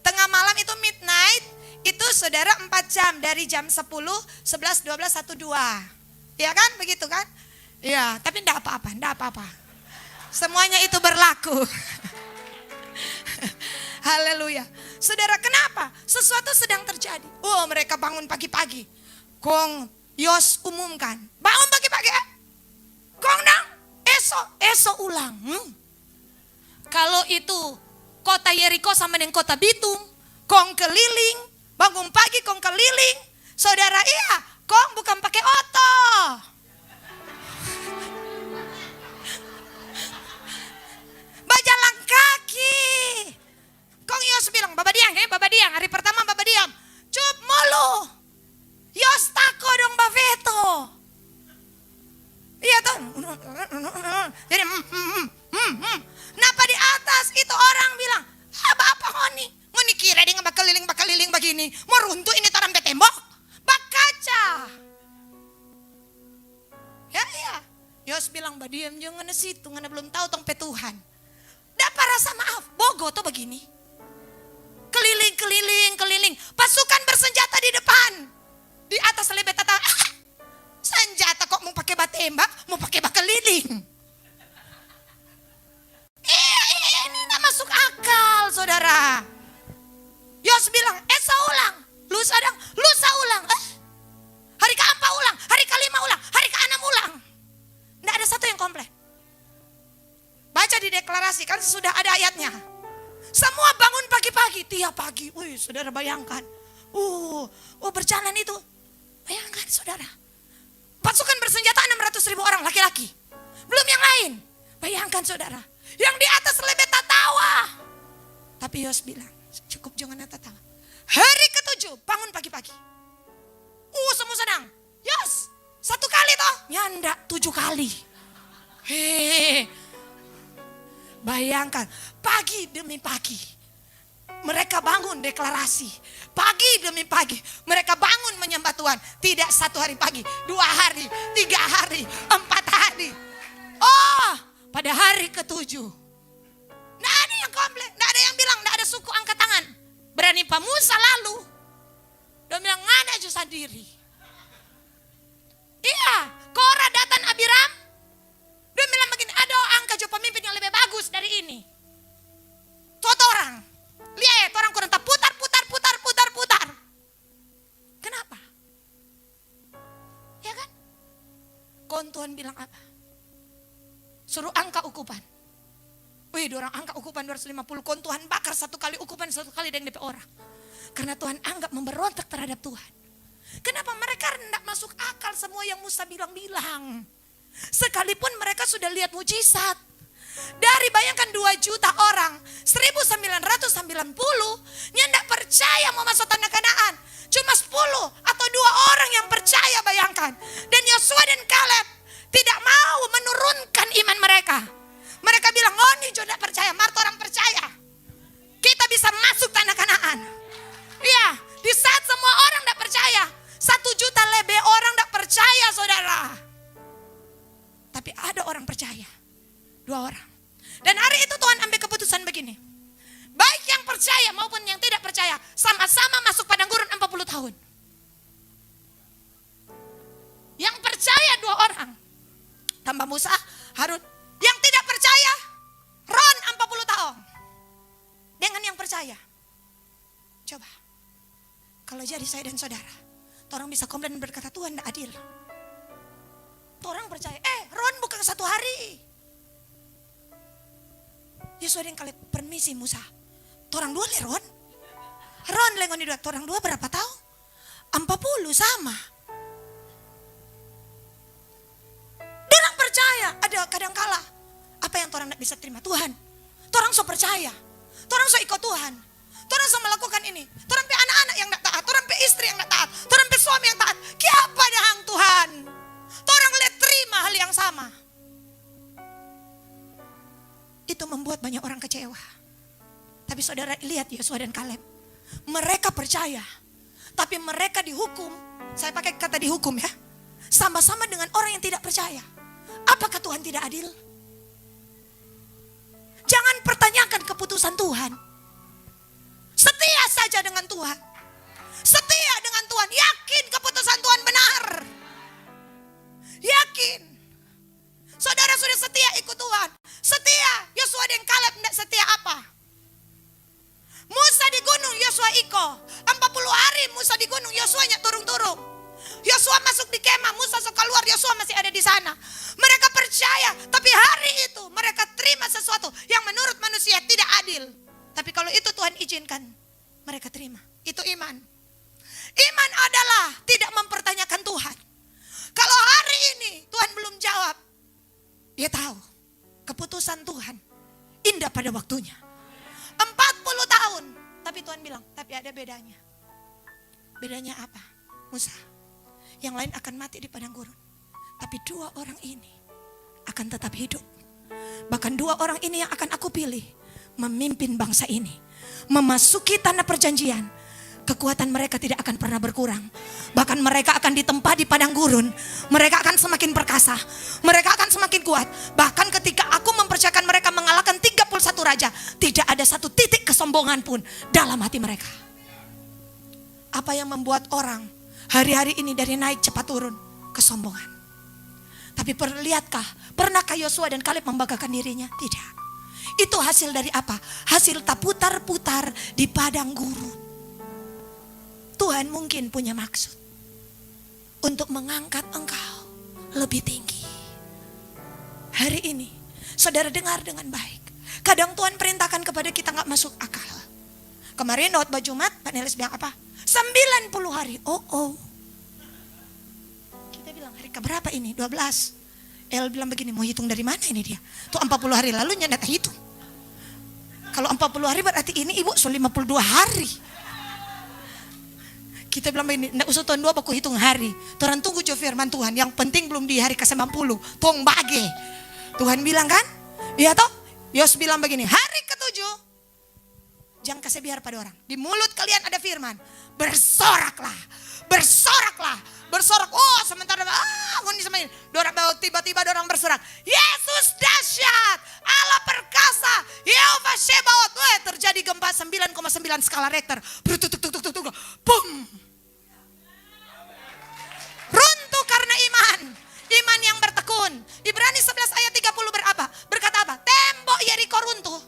Speaker 1: Tengah malam itu midnight. Itu saudara 4 jam. Dari jam 10, 11, 12, 1, 2. Ya kan begitu kan? Ya tapi enggak apa-apa. Semuanya itu berlaku. Haleluya. Saudara, kenapa? Sesuatu sedang terjadi. Oh, mereka bangun pagi-pagi. Kong Yos umumkan, bangun pagi-pagi. Kong dong, esok ulang. Kalau itu kota Yeriko sama dengan kota Bitung, kong keliling, bangun pagi kong keliling. Saudara, iya, kong bukan pakai oto. Berjalan kaki. Kong Yos bilang, Baba Diang, hari pertama Baba Diam. Cup mulu. Yos tako dong Baveto. Iya tuh. Jadi napa di atas itu orang bilang, apa ngoni? Ngoni kira dia bakal-keliling begini. Mau runtuh ini taram ke tembok. Bak kaca. Ya. Yos bilang, Baba Diam jangan situ, ngana belum tahu tong petuhan. Dapat rasa maaf, bogo tuh begini. Keliling. Pasukan bersenjata di depan. Di atas lebet tata. Senjata kok mau pakai batembak, mau pakai keliling. Ini gak masuk akal, saudara. Yos bilang, Esa ulang. Lusa ulang. Hari ke-4 ulang, hari ke-5 ulang, hari ke-6 ulang. Nggak ada satu yang komplain. Baca di deklarasi, kan sudah ada ayatnya. Semua bangun pagi-pagi, tiap pagi. Wih, saudara bayangkan. Berjalan itu. Bayangkan saudara. Pasukan bersenjata 600.000 orang laki-laki. Belum yang lain. Bayangkan saudara. Yang di atas lebet tawa. Tapi Yos bilang, cukup jangan tawa. Hari ke-7 bangun pagi-pagi. Semua senang. Yos, 1 kali toh, nyanda 7 kali. Bayangkan, pagi demi pagi mereka bangun deklarasi. Pagi demi pagi mereka bangun menyembah Tuhan. Tidak 1 hari pagi, 2 hari, 3 hari, 4 hari. Oh, pada hari ke-7 nggak ada yang komplain, nggak ada yang bilang, nggak ada suku angkat tangan. Berani Pak Musa lalu dia bilang ngana aja sendiri. Iya, Korah, Datan, Abiram dia bilang begini, ada angka jo pemimpin yang lebih bagus dari ini. Tuh orang lihat, orang kurang tak putar. Kenapa? Ya kan? Kon Tuhan bilang apa? Suruh angka ukupan. Wih, orang angka ukupan 250. Kon Tuhan bakar 1 kali ukupan, 1 kali dengan DP orang. Karena Tuhan anggap memberontak terhadap Tuhan. Kenapa mereka tidak masuk akal semua yang Musa bilang-bilang? Sekalipun mereka sudah lihat mujizat. Dari bayangkan 2 juta orang, 1990 yang tidak percaya mau masuk tanah Kanaan. Cuma 10 atau 2 orang yang percaya, bayangkan. Dan Yosua dan Kaleb tidak mau menurunkan iman mereka. Mereka bilang, oh ini tidak percaya, Marta orang percaya. Kita bisa masuk tanah Kanaan. Iya, di saat semua orang tidak percaya, 1 juta lebih orang tidak percaya, saudara. Tapi ada orang percaya, 2 orang. Dan hari itu Tuhan ambil keputusan begini. Baik yang percaya maupun yang tidak percaya, sama-sama masuk padang gurun 40 tahun. Yang percaya 2 orang, tambah Musa, Harun. Yang tidak percaya, Ron 40 tahun. Dengan yang percaya. Coba, kalau jadi saya dan saudara, orang bisa komplain dan berkata Tuhan tidak adil. Orang percaya, Ron bukan 1 hari. Yosua dan Kaleb, permisi Musa. Orang 2 le Ron lengon di 2. Orang 2 berapa tahun? 40 sama. Orang percaya. Ada kadang kala apa yang orang tidak bisa terima Tuhan. Orang so percaya. Orang so ikut Tuhan. Orang so melakukan ini. Orang pe anak-anak yang tidak taat. Orang pe istri yang tidak taat. Orang pe suami yang taat. Kiapa dahang Tuhan. Orang lihat terima hal yang sama. Itu membuat banyak orang kecewa. Tapi saudara lihat Yosua dan Kaleb. Mereka percaya. Tapi mereka dihukum. Saya pakai kata dihukum ya. Sama-sama dengan orang yang tidak percaya. Apakah Tuhan tidak adil? Jangan pertanyakan keputusan Tuhan. Setia saja dengan Tuhan. Setia dengan Tuhan. Yakin keputusan Tuhan benar. Yakin. Saudara sudah setia ikut Tuhan. Setia. Yosua dan Kaleb tidak setia apa? Musa di gunung, Yosua iko. 40 hari Musa di gunung, Yosuanya turung-turung. Yosua masuk di kemah, Musa sok keluar, Yosua masih ada di sana. Mereka percaya, tapi hari itu mereka terima sesuatu yang menurut manusia tidak adil. Tapi kalau itu Tuhan izinkan, mereka terima. Itu iman. Iman adalah tidak mempertanyakan Tuhan. Kalau hari ini Tuhan belum jawab, dia tahu keputusan Tuhan indah pada waktunya. 40 tahun, tapi Tuhan bilang, tapi ada bedanya. Bedanya apa? Musa, yang lain akan mati di padang gurun, tapi 2 orang ini akan tetap hidup. Bahkan 2 orang ini yang akan aku pilih memimpin bangsa ini, memasuki tanah perjanjian. Kekuatan mereka tidak akan pernah berkurang. Bahkan mereka akan ditempa di padang gurun. Mereka akan semakin perkasa. Mereka akan semakin kuat. Bahkan ketika aku mempercayakan mereka mengalahkan 31 raja, tidak ada 1 titik kesombongan pun dalam hati mereka. Apa yang membuat orang hari-hari ini dari naik cepat turun? Kesombongan. Tapi perlihatkah, pernahkah Yosua dan Kaleb membanggakan dirinya? Tidak. Itu hasil dari apa? Hasil tak putar-putar di padang gurun. Tuhan mungkin punya maksud untuk mengangkat engkau lebih tinggi. Hari ini, saudara dengar dengan baik. Kadang Tuhan perintahkan kepada kita gak masuk akal. Kemarin khotbah Jumat, Pak Nelis bilang apa? 90 hari. Kita bilang hari keberapa ini? 12. El bilang begini, mau hitung dari mana ini dia? Tuh 40 hari lalu nyandak hitung. Kalau 40 hari berarti ini ibu so 52 hari. Kita bilang begini, ndak usah tahun 2 baku hitung hari. Tuhan tunggu jo firman Tuhan, yang penting belum di hari ke-90. Tong bage. Tuhan bilang kan? Iya toh? Yos bilang begini, hari ke-7 jangan kasih biar pada orang. Di mulut kalian ada firman. Bersoraklah, bersoraklah, bersorak. Oh sementara ngoni sama ini. Tiba-tiba orang bersorak. Yesus dahsyat, Allah perkasa, Yehova Shebaot. Terjadi gempa 9,9 skala Richter. Boom. Runtuh karena iman. Iman yang bertekun. Ibrani 11 ayat 30 berkata apa? Tembok Yeriko runtuh.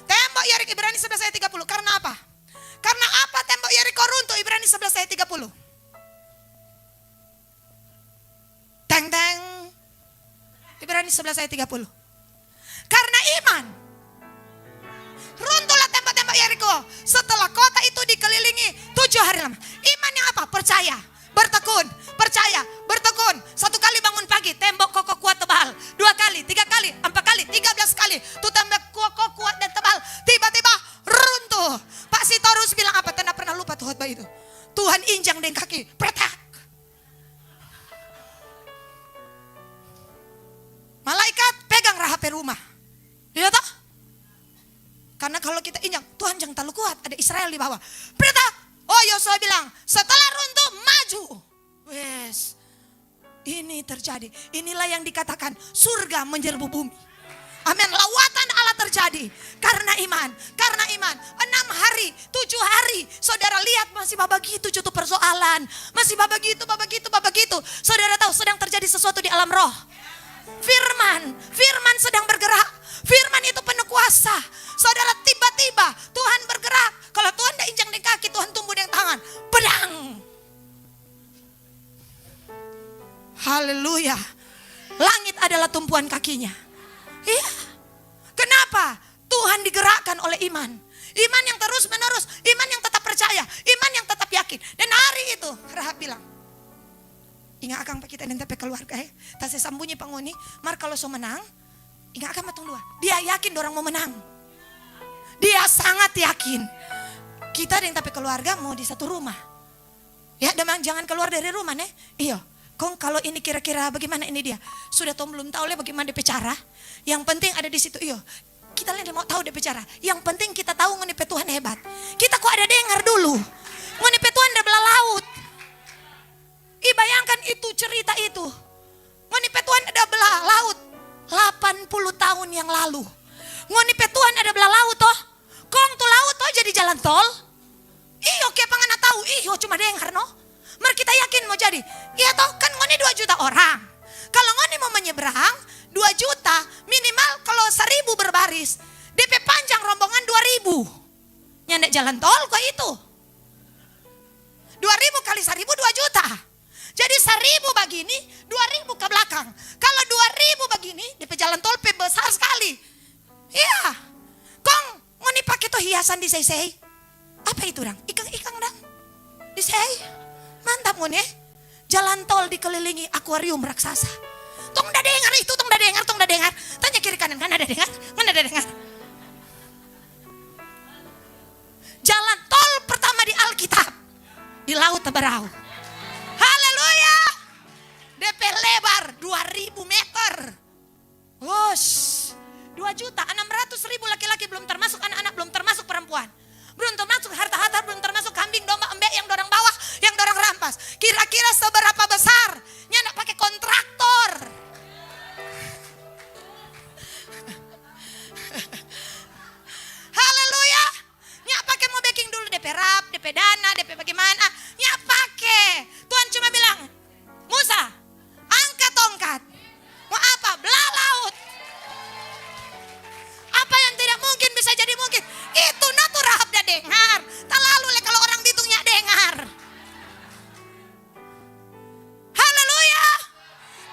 Speaker 1: Tembok Yeriko, Ibrani 11 ayat 30. Karena apa? Karena apa tembok Yeriko runtuh? Ibrani 11 ayat 30. Teng teng. Ibrani 11 ayat 30. Karena iman. Runtuhlah tembok-tembok Yeriko setelah kota itu dikelilingi 7 hari lama. Iman yang apa? Percaya, bertekun, percaya, bertekun. 1 kali bangun pagi, tembok kokoh kuat tebal. 2 kali, 3 kali, 4 kali, 13 kali. Tuh tembok kokoh kuat dan tebal. Tiba-tiba runtuh. Pak Sitorus bilang apa? Tidak pernah lupa tuh khotbah itu. Tuhan injang dengan kaki, pretak. Malaikat pegang rahap rumah. Iya toh? Karena kalau kita injak, Tuhan jangan terlalu kuat. Ada Israel di bawah. Pretak. Oh Yosua bilang, setelah runtuh maju. Wes, ini terjadi. Inilah yang dikatakan surga menyerbu bumi. Amin. Lawatan Allah terjadi karena iman. Karena iman. 6 hari, 7 hari. Saudara lihat masih begitu cukup persoalan. Masih begitu. Saudara tahu sedang terjadi sesuatu di alam roh. Firman sedang bergerak. Firman itu penuh kuasa. Saudara tiba-tiba Tuhan bergerak. Kalau Tuhan tidak injang di kaki, Tuhan tumbuh di tangan. Pedang. Haleluya. Langit adalah tumpuan kakinya. Iya. Kenapa? Tuhan digerakkan oleh iman. Iman yang terus menerus. Iman yang tetap percaya. Iman yang tetap yakin. Dan hari itu Rahab bilang, ingat akan kita dan tapi keluarga ya. Tak sambunyi pangoni. Mar kalau so menang, ingat akan matung dua. Dia yakin orang mau menang. Dia sangat yakin. Kita dan tapi keluarga mau di satu rumah. Ya, demang jangan keluar dari rumah nih. Iya. Kong kalau ini kira-kira bagaimana ini dia? Sudah Tom belum tahu bagaimana dia bicara. Yang penting ada di situ. Iya. Kita lain mau tahu dia bicara. Yang penting kita tahu ngonipe Tuhan hebat. Kita kok ada dengar dulu. Ngonipe Tuhan ada belah laut. Bayangkan itu cerita itu. Ngonipe Tuhan ada belah laut 80 tahun yang lalu. Ngonipe Tuhan ada belah laut toh. Kong tuh laut toh jadi jalan tol. Iyo kayak pangana tahu. Iyo cuma dengar no. Mer kita yakin mau jadi. Iya toh kan ngoni 2 juta orang. Kalau ngoni mau menyeberang 2 juta minimal kalau 1000 berbaris. DP panjang rombongan 2000. Nyandek jalan tol kok itu. 2000 kali 1000 2 juta. Jadi 1000 begini, 2000 ke belakang. Kalau 2000 begini, DP jalan tol besar sekali. Iya. Kong, ngoni pakai tuh hiasan di sei. Apa itu dang? Ikang dang. Di sei. Mantap ngoni. Jalan tol dikelilingi akuarium raksasa. Tong dah dengar itu, tong dah dengar. Tanya kiri kanan, kan ada dengar? Mana ada dengar? Jalan tol pertama di Alkitab. Di Laut Teberau. Haleluya. DP lebar 2000 meter. Wush. 2.600.000 laki-laki belum termasuk anak-anak, belum termasuk perempuan. Belum termasuk harta-harta, belum termasuk kambing, domba, embek yang dorang bawa, yang dorang rampas. Kira-kira seberapa besar? Nyak pakai kontraktor. Haleluya. Nyak pakai mau backing dulu DP rap, DP dana, DP bagaimana. Nyak pakai. Tuhan cuma bilang, Musa, angkat tongkat. Mau apa? Belah laut. Apa yang tidak mungkin bisa jadi mungkin. Itu natu Rahab dah dengar. Tak lalu kalau orang bitungnya dengar. Haleluya.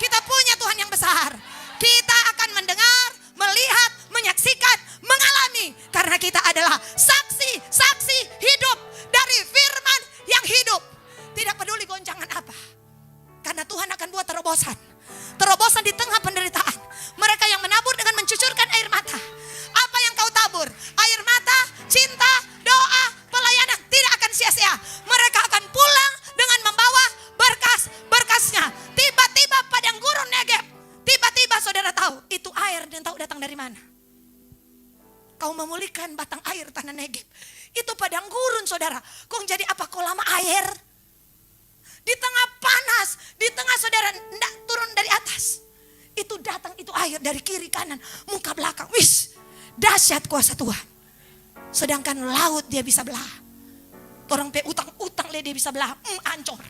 Speaker 1: Kita punya Tuhan yang besar. Kita akan mendengar, melihat, menyaksikan, mengalami. Karena kita adalah saksi-saksi hidup dari firman yang hidup. Itu padang gurun saudara. Kok jadi apa kolam air? Di tengah panas, di tengah saudara hendak turun dari atas. Itu datang itu air dari kiri kanan, muka belakang. Wis, dahsyat kuasa Tuhan. Sedangkan laut dia bisa belah. Orang pe utang-utang dia bisa belah. Ancor.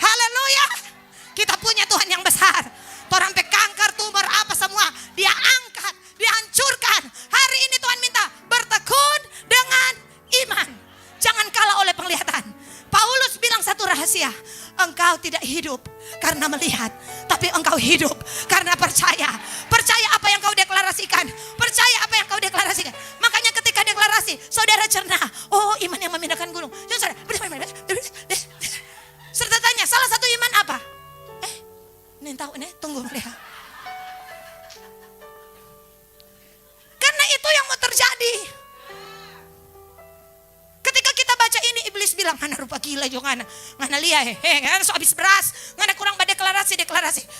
Speaker 1: Haleluya. Kita punya Tuhan yang besar. Orang pe kanker, tumor, apa semua dia angkat, dihancurkan. Hari ini Tuhan minta bertekun dengan iman. Jangan kalah oleh penglihatan. Paulus bilang satu rahasia. Engkau tidak hidup karena melihat, tapi engkau hidup karena percaya. Percaya apa yang kau deklarasikan. Percaya apa yang kau deklarasikan. Makanya ketika deklarasi, saudara cerna. Oh, iman yang memindahkan gunung. Serta tanya, salah satu iman apa? Nih tahu nih, tunggu lihat. Karena itu yang mau terjadi. Ketika kita baca ini, iblis bilang, "Ngana rupa gila juga ngana lihat, ngana so habis beras, ngana kurang deklarasi.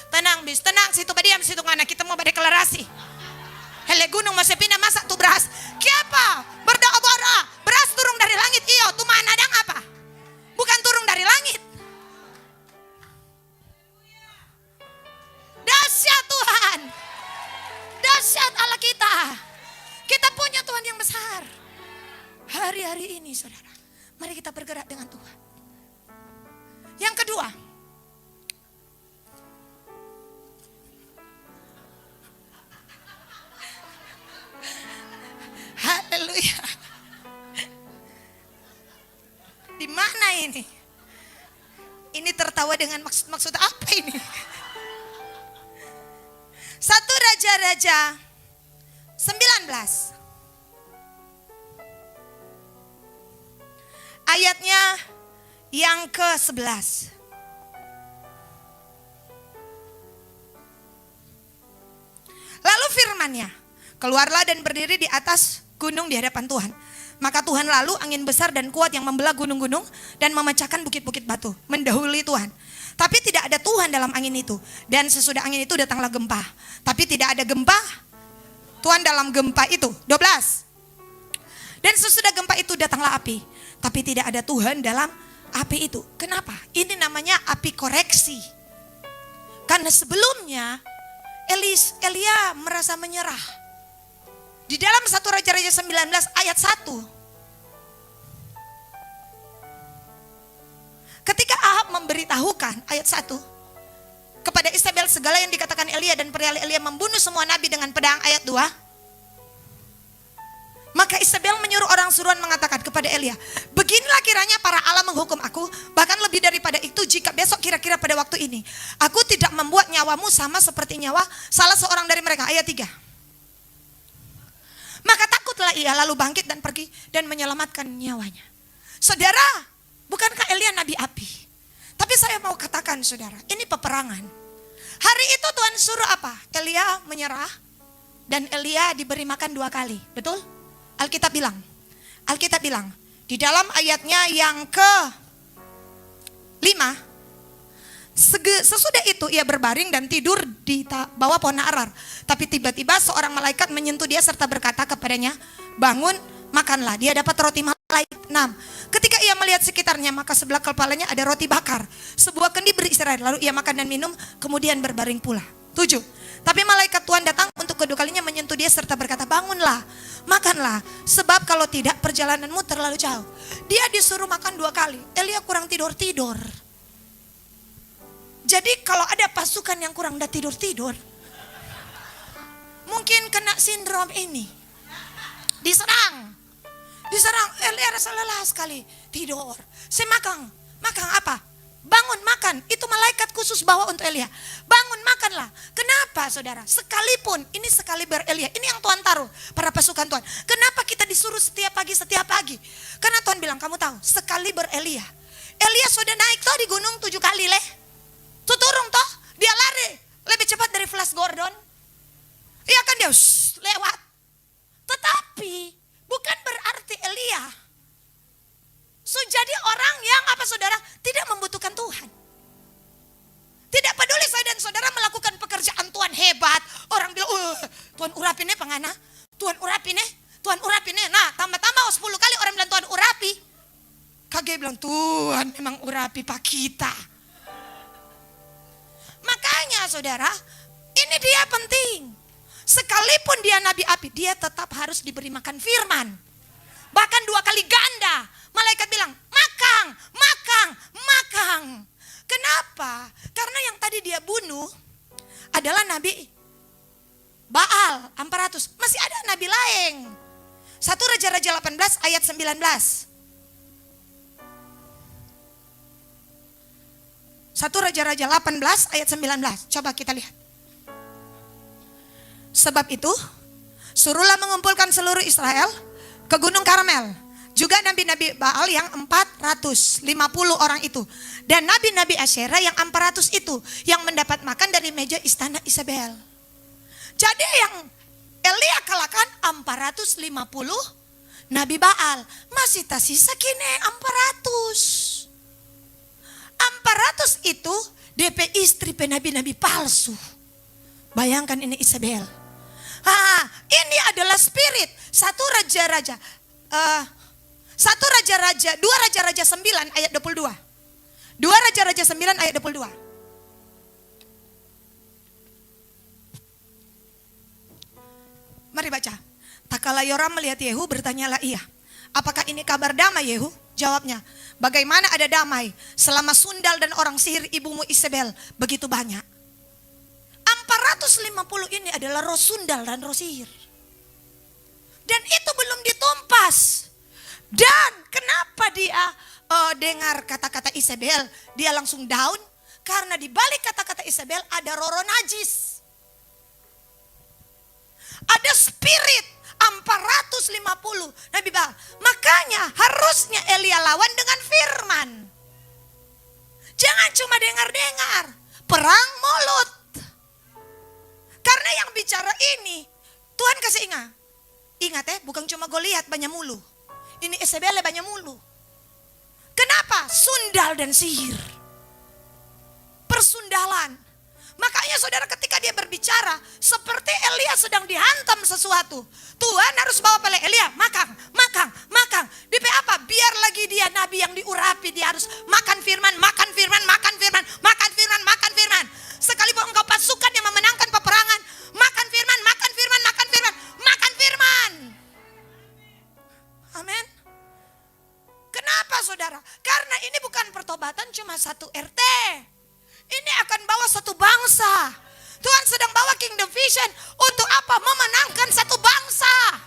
Speaker 1: Tenang bis, tenang situ badiam situ ngana kita mau deklarasi. Hele gunung masih pindah masak tuh beras. Kiapa? Berdoa-doa, beras turun dari langit iyo, tuh mana adang apa? Bukan turun dari langit. Dahsyat Tuhan. Dahsyat Allah kita. Kita punya Tuhan yang besar. Hari-hari ini saudara, mari kita bergerak dengan Tuhan. Yang kedua, haleluya. Di mana ini? Ini tertawa dengan maksud apa ini? 1 Raja-Raja 19. Ayatnya yang ke-11. Lalu firman-Nya, keluarlah dan berdiri di atas gunung di hadapan Tuhan. Maka Tuhan lalu angin besar dan kuat yang membelah gunung-gunung dan memecahkan bukit-bukit batu, mendahului Tuhan. Tapi tidak ada Tuhan dalam angin itu. Dan sesudah angin itu datanglah gempa. Tapi tidak ada gempa, Tuhan dalam gempa itu. 12. Dan sesudah gempa itu datanglah api. Tapi tidak ada Tuhan dalam api itu. Kenapa? Ini namanya api koreksi. Karena sebelumnya Elia merasa menyerah. Di dalam 1 Raja-Raja 19 ayat 1. Ketika Ahab memberitahukan ayat 1 kepada Isabel segala yang dikatakan Elia dan perihal Elia membunuh semua nabi dengan pedang ayat 2. Maka Isabel menyuruh orang suruhan mengatakan kepada Elia, beginilah kiranya para Allah menghukum aku, bahkan lebih daripada itu jika besok kira-kira pada waktu ini aku tidak membuat nyawamu sama seperti nyawa salah seorang dari mereka. Ayat 3. Maka takutlah ia lalu bangkit dan pergi dan menyelamatkan nyawanya. Saudara, bukankah Elia nabi api? Tapi saya mau katakan saudara, ini peperangan. Hari itu Tuhan suruh apa? Elia menyerah dan Elia diberi makan 2 kali. Betul? Alkitab bilang di dalam ayatnya yang ke-5, sesudah itu ia berbaring dan tidur di bawah pohon arar. Tapi tiba-tiba seorang malaikat menyentuh dia serta berkata kepadanya, bangun, makanlah. Dia dapat roti malaikat 6. Ketika ia melihat sekitarnya, maka sebelah kepalanya ada roti bakar, sebuah kendi beristirahat. Lalu ia makan dan minum, kemudian berbaring pula. 7. Tapi malaikat Tuhan datang untuk kedua kalinya menyentuh dia serta berkata, bangunlah, makanlah, sebab kalau tidak perjalananmu terlalu jauh. Dia disuruh makan 2 kali. Elia kurang tidur-tidur. Jadi kalau ada pasukan yang kurang tidur-tidur, mungkin kena sindrom ini. Diserang. Elia rasa lelah sekali, tidur. Saya makan apa? Bangun makan, itu malaikat khusus bawa untuk Elia. Bangun makanlah. Kenapa saudara? Sekalipun, ini sekaliber Elia, ini yang Tuhan taruh para pasukan Tuhan. Kenapa kita disuruh setiap pagi? Karena Tuhan bilang, kamu tahu, sekaliber Elia. Elia sudah naik toh di gunung 7 kali leh. Tuturung toh, dia lari lebih cepat dari Flash Gordon. Iya kan dia lewat. Tetapi bukan berarti Elia jadi orang yang apa saudara? Tidak membutuhkan Tuhan. Tidak peduli saya dan saudara melakukan pekerjaan Tuhan hebat. Orang bilang, Tuhan urapinnya pengana. Tuhan urapinnya. Nah tambah-tambah 10 bilang, Tuhan memang urapi pak kita. Makanya saudara, ini dia penting. Sekalipun dia nabi api, dia tetap harus diberi makan firman. Bahkan 2 kali ganda. Malaikat bilang, makang, makang, makang. Kenapa? Karena yang tadi dia bunuh adalah nabi Baal 400. Masih ada nabi lain. 1 Raja-Raja 18 ayat 19. 1 Raja-Raja 18 ayat 19. Coba kita lihat. Sebab itu, suruhlah mengumpulkan seluruh Israel ke Gunung Karmel. Juga nabi-nabi Baal yang 450 orang itu. Dan nabi-nabi Asyera yang 400 itu. Yang mendapat makan dari meja istana Isabel. Jadi yang Elia kalahkan 450 nabi Baal. Masih tersisa kini 400. 400 itu DP istri penabi-nabi palsu. Bayangkan ini Isabel. Ini adalah spirit. 1 Raja-Raja 2 Raja-Raja 9 ayat 22. 2 Raja-Raja 9 ayat 22. Mari baca. Tak kala Yoram melihat Yehu, bertanyalah ia, apakah ini kabar damai Yehu? Jawabnya, bagaimana ada damai selama sundal dan orang sihir ibumu Isabel begitu banyak. 450 ini adalah roh sundal dan roh sihir. Dan itu belum ditumpas. Dan kenapa dia dengar kata-kata Isabel, dia langsung down? Karena di balik kata-kata Isabel ada roh najis. Ada spirit 450 Nabi Baal. Makanya harusnya Elia lawan dengan firman. Jangan cuma dengar-dengar. Perang mulut. Karena yang bicara ini Tuhan kasih ingat bukan cuma Goliat banyak mulu. Ini Isabel banyak mulu. Kenapa? Sundal dan sihir. Persundalan. Makanya saudara ketika dia berbicara seperti Elia sedang dihantam sesuatu. Tuhan harus bawa pada Elia, makang. DP apa? Biar lagi dia nabi yang diurapi, dia harus makan firman. Sekalipun engkau pasukan yang memenangkan peperangan, makan firman. Amin. Kenapa saudara? Karena ini bukan pertobatan cuma satu RT. Ini akan bawa satu bangsa. Tuhan sedang bawa Kingdom Vision untuk apa? Memenangkan satu bangsa.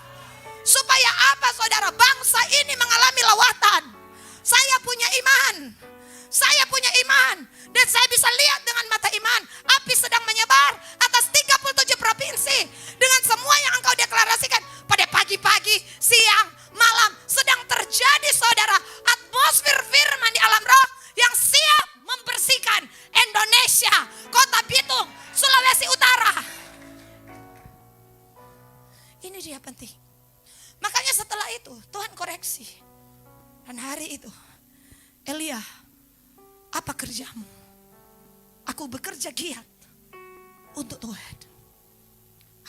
Speaker 1: Supaya apa saudara? Bangsa ini mengalami lawatan. Saya punya iman. Dan saya bisa lihat dengan mata iman. Api sedang menyebar atas 37 provinsi. Dengan semua yang engkau deklarasikan. Pada pagi-pagi, siang, malam. Sedang terjadi saudara. Atmosfer firman di alam roh. Yang siap membersihkan Indonesia, Kota Bitung, Sulawesi Utara. Ini dia penting. Makanya setelah itu Tuhan koreksi. Dan hari itu, Elia, apa kerjamu? Aku bekerja giat untuk Tuhan.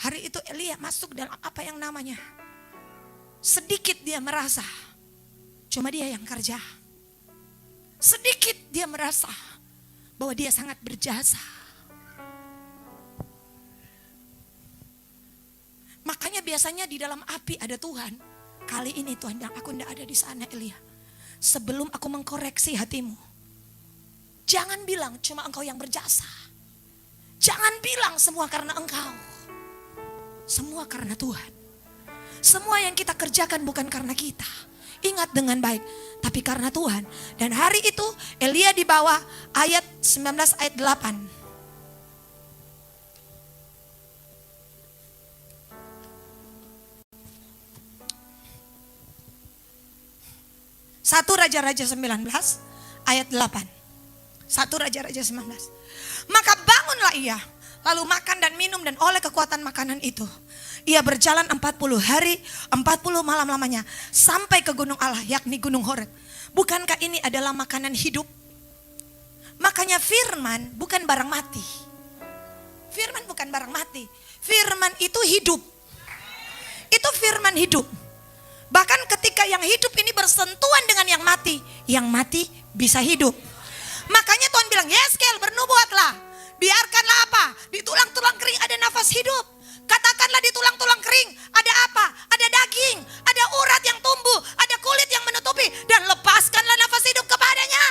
Speaker 1: Hari itu Elia masuk dalam apa yang namanya, sedikit dia merasa cuma dia yang kerja. Sedikit dia merasa bahwa dia sangat berjasa. Makanya biasanya di dalam api ada Tuhan. Kali ini Tuhan bilang, aku tidak ada di sana Elia. Sebelum aku mengkoreksi hatimu, jangan bilang cuma engkau yang berjasa. Jangan bilang semua karena engkau. Semua karena Tuhan. Semua yang kita kerjakan bukan karena kita. Ingat dengan baik, tapi karena Tuhan. Dan hari itu Elia dibawa, ayat 19 ayat 8. Satu Raja-Raja 19 ayat 8. 1 Raja-Raja 19. Maka bangunlah ia, lalu makan dan minum, dan oleh kekuatan makanan itu ia berjalan 40 hari 40 malam lamanya sampai ke gunung Allah, yakni gunung Horeb. Bukankah ini adalah makanan hidup? Makanya firman bukan barang mati. Firman bukan barang mati. Firman itu hidup. Itu firman hidup. Bahkan ketika yang hidup ini bersentuhan dengan yang mati bisa hidup. Makanya Tuhan bilang, Yeskel bernubuatlah, biarkanlah apa? Di tulang-tulang kering ada nafas hidup. Katakanlah di tulang-tulang kering ada apa? Ada daging, ada urat yang tumbuh, ada kulit yang menutupi, dan lepaskanlah nafas hidup kepadanya.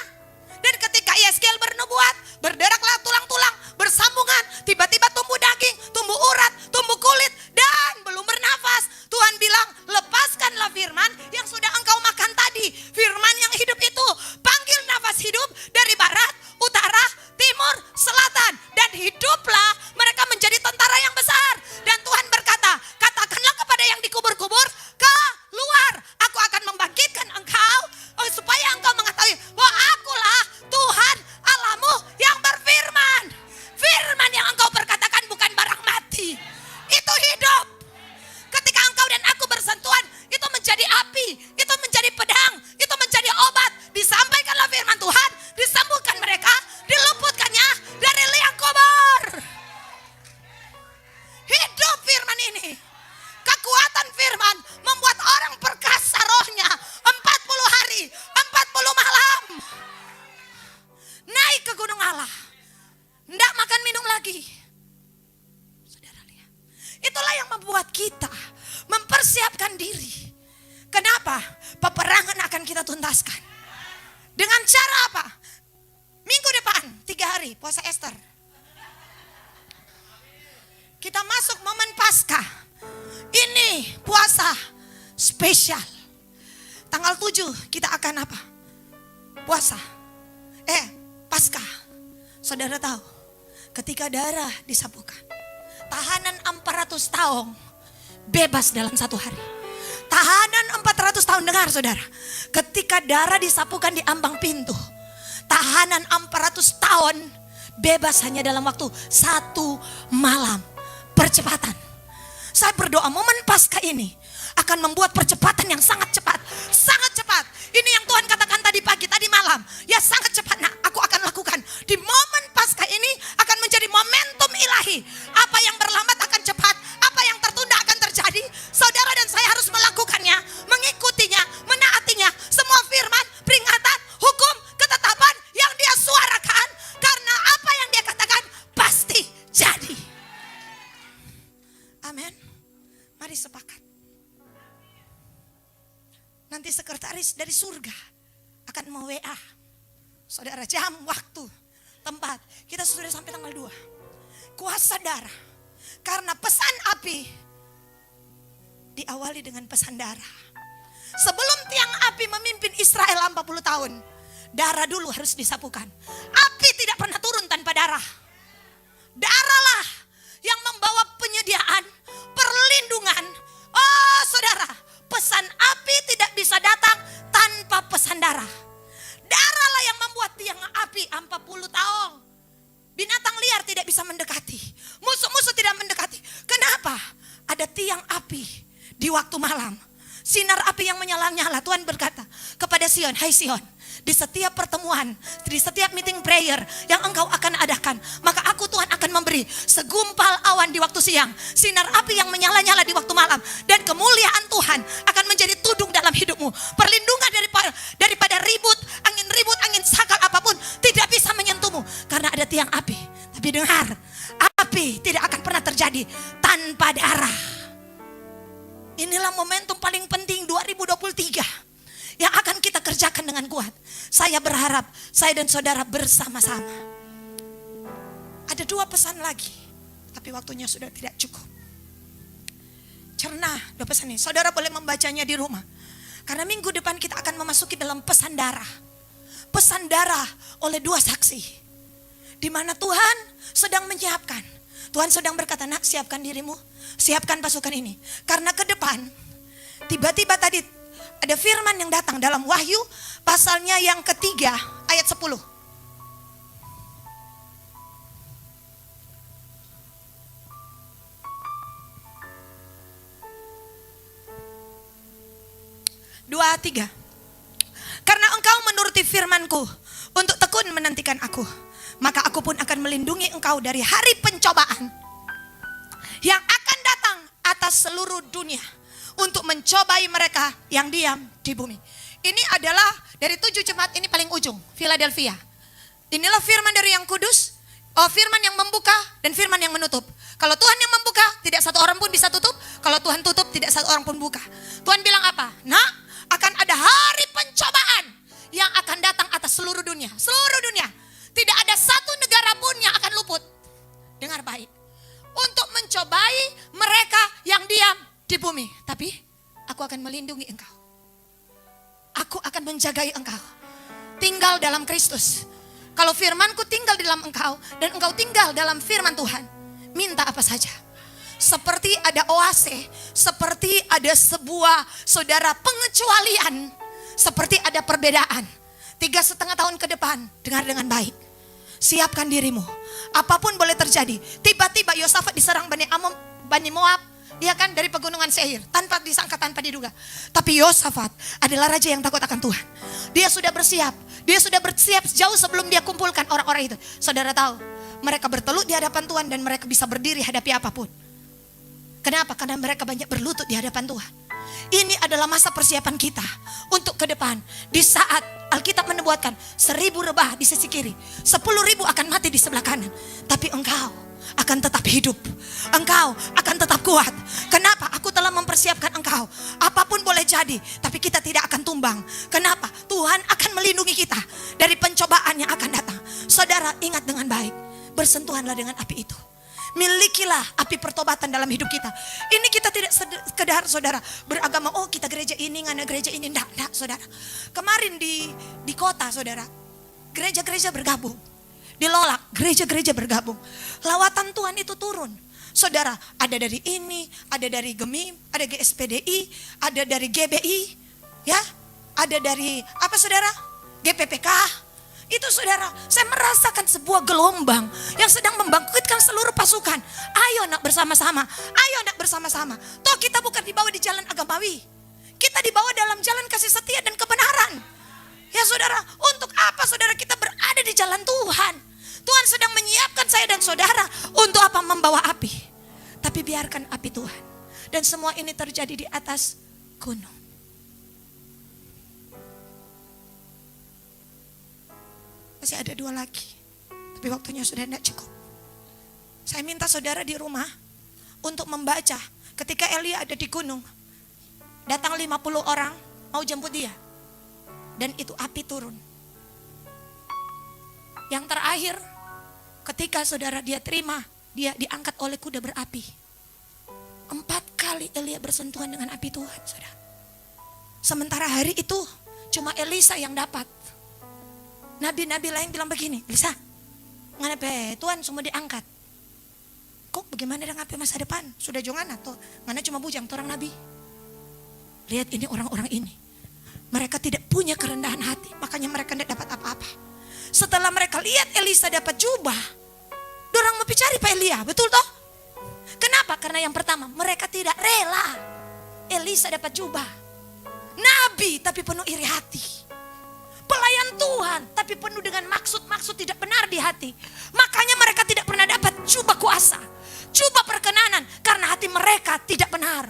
Speaker 1: Dan ketika Yeskel bernubuat, berderaklah tulang-tulang bersambungan, tiba-tiba tumbuh daging, tumbuh urat, tumbuh kulit, dan belum bernafas. Tuhan bilang, lepaskanlah firman yang sudah engkau makan tadi. Firman yang hidup itu, panggil nafas hidup dari barat, utara, timur, selatan, dan hiduplah mereka menjadi tentara yang besar. Dan Tuhan berkata, katakanlah kepada yang dikubur-kubur, keluar, aku akan membangkitkan engkau, supaya engkau mengetahui bahwa akulah Tuhan Allahmu yang berfirman. Firman yang engkau perkatakan bukan barang mati, itu hidup. Ketika engkau dan aku bersentuhan, itu menjadi api, itu menjadi pedang, itu menjadi obat. Disampaikanlah firman Tuhan, disembuhkan mereka, diluputkannya dari liang kubur. Hidup firman ini. Kekuatan firman membuat orang perkasa rohnya 40 hari, 40 malam. Naik ke gunung Allah. Tidak makan minum lagi. Saudara lihat. Itulah yang membuat kita mempersiapkan diri. Kenapa? Peperangan akan kita tuntaskan. Dengan cara apa? Minggu depan 3 hari puasa Ester. Kita masuk momen Paskah. Ini puasa spesial. Tanggal 7 kita akan apa? Puasa. Paskah. Saudara tahu, ketika darah disapukan, tahanan 400 tahun bebas dalam 1 hari. Tahanan 400 tahun, dengar saudara, ketika darah disapukan di ambang pintu, tahanan 400 tahun bebas hanya dalam waktu 1 malam. Percepatan. Saya berdoa momen Paskah ini akan membuat percepatan yang sangat cepat. Sangat cepat. Ini yang Tuhan katakan tadi pagi, tadi malam. Ya sangat cepat, nah aku akan lakukan. Di momen Paskah ini akan menjadi momentum ilahi. Apa yang berlambat akan cepat, apa yang tertunda akan terjadi. Saudara dan saya harus melakukannya, mengikutinya, menaatinya. Semua firman, peringatan, hukum, ketetapan yang dia suarakan. Karena apa yang dia katakan pasti jadi. Amin. Mari sepakat. Nanti sekretaris dari surga akan mau-WA. Saudara, jam, waktu, tempat. Kita sudah sampai tanggal 2. Kuasa darah. Karena pesan api diawali dengan pesan darah. Sebelum tiang api memimpin Israel 40 tahun, darah dulu harus disapukan. Api tidak pernah turun tanpa darah. Darahlah yang membawa penyediaan, perlindungan. Oh saudara, pesan api tidak bisa datang tanpa pesan darah. Darahlah yang membuat tiang api 40 tahun. Binatang liar tidak bisa mendekati. Musuh-musuh tidak mendekati. Kenapa? Ada tiang api di waktu malam. Sinar api yang menyala-nyala. Tuhan berkata kepada Sion, hai Sion, di setiap pertemuan, di setiap meeting prayer yang engkau akan adakan, maka aku Tuhan akan memberi segumpal awan di waktu siang, sinar api yang menyala-nyala di waktu malam, dan kemuliaan Tuhan akan menjadi tudung dalam hidupmu. Perlindungan daripada angin sakal apapun tidak bisa menyentuhmu karena ada tiang api. Tapi dengar, api tidak akan pernah terjadi tanpa darah. Inilah momentum paling penting 2023 yang akan kita kerjakan dengan kuat. Saya berharap saya dan saudara bersama-sama. Ada 2 pesan lagi, tapi waktunya sudah tidak cukup. Cerna 2 pesan ini. Saudara boleh membacanya di rumah. Karena minggu depan kita akan memasuki dalam pesan darah. Pesan darah oleh 2 saksi. Di mana Tuhan sedang menyiapkan. Tuhan sedang berkata, nak siapkan dirimu, siapkan pasukan ini. Karena ke depan, tiba-tiba tadi ada firman yang datang dalam Wahyu pasalnya yang ketiga ayat 10. Dua, 3. Karena engkau menuruti firmanku untuk tekun menantikan aku, maka aku pun akan melindungi engkau dari hari pencobaan yang akan datang atas seluruh dunia untuk mencobai mereka yang diam di bumi. Ini adalah dari 7 jemaat ini paling ujung, Philadelphia. Inilah firman dari yang kudus, firman yang membuka dan firman yang menutup. Kalau Tuhan yang membuka, tidak satu orang pun bisa tutup. Kalau Tuhan tutup, tidak satu orang pun buka. Tuhan bilang apa? Nah, akan ada hari pencobaan yang akan datang atas seluruh dunia. Seluruh dunia. Tidak ada satu negara pun yang akan luput. Dengar baik. Untuk mencobai mereka yang diam di bumi. Tapi aku akan melindungi engkau. Aku akan menjagai engkau. Tinggal dalam Kristus. Kalau firmanku tinggal dalam engkau dan engkau tinggal dalam firman Tuhan, minta apa saja. Seperti ada oase, seperti ada sebuah saudara pengecualian, seperti ada perbedaan. 3,5 tahun ke depan, dengar dengan baik. Siapkan dirimu. Apapun boleh terjadi. Tiba-tiba Yosafat diserang Bani Moab. Dia kan dari pegunungan Seir, tanpa disangka, tanpa diduga. Tapi Yosafat adalah raja yang takut akan Tuhan. Dia sudah bersiap. Dia sudah bersiap jauh sebelum dia kumpulkan orang-orang itu. Saudara tahu, mereka bertelut di hadapan Tuhan dan mereka bisa berdiri hadapi apapun. Kenapa? Karena mereka banyak berlutut di hadapan Tuhan. Ini adalah masa persiapan kita untuk ke depan. Di saat Alkitab menubuatkan 1.000 rebah di sisi kiri, 10.000 akan mati di sebelah kanan. Tapi engkau akan tetap hidup. Engkau akan tetap kuat. Kenapa? Aku telah mempersiapkan engkau. Apapun boleh jadi, tapi kita tidak akan tumbang. Kenapa? Tuhan akan melindungi kita dari pencobaan yang akan datang. Saudara, ingat dengan baik. Bersentuhanlah dengan api itu. Milikilah api pertobatan dalam hidup kita. Ini kita tidak sekedar saudara beragama, oh kita gereja ini, ngana gereja ini. Enggak saudara. Kemarin di kota saudara, gereja-gereja bergabung. Di Lolak, gereja-gereja bergabung. Lawatan Tuhan itu turun. Saudara, ada dari ini, ada dari GEMIM, ada GSPDI, ada dari GBI, ya, ada dari apa saudara? GPPK. Itu saudara, saya merasakan sebuah gelombang yang sedang membangkitkan seluruh pasukan. Ayo nak bersama-sama, ayo nak bersama-sama. Toh kita bukan dibawa di jalan agamawi. Kita dibawa dalam jalan kasih setia dan kebenaran. Ya saudara, untuk apa saudara kita berada di jalan Tuhan? Tuhan sedang menyiapkan saya dan saudara untuk apa? Membawa api. Tapi biarkan api Tuhan. Dan semua ini terjadi di atas gunung. Masih ada 2 lagi. Tapi waktunya sudah tidak cukup. Saya minta saudara di rumah untuk membaca ketika Elia ada di gunung. Datang 50 orang mau jemput dia. Dan itu api turun. Yang terakhir, ketika saudara dia terima, dia diangkat oleh kuda berapi. 4 kali Elia bersentuhan dengan api Tuhan, saudara. Sementara hari itu cuma Elisa yang dapat. Nabi-nabi lain bilang begini, Elisa, ngana Tuhan semua diangkat. Kok bagaimana dengan api masa depan? Sudah jangan atau ngana cuma bujang orang nabi. Lihat ini orang-orang ini. Mereka tidak punya kerendahan hati, makanya mereka tidak dapat apa-apa. Setelah mereka lihat Elisa dapat jubah, dorang mau cari Pak Elia, betul toh? Kenapa? Karena yang pertama, mereka tidak rela Elisa dapat jubah. Nabi tapi penuh iri hati. Pelayan Tuhan tapi penuh dengan maksud-maksud tidak benar di hati. Makanya mereka tidak pernah dapat jubah kuasa, jubah perkenanan, karena hati mereka tidak benar.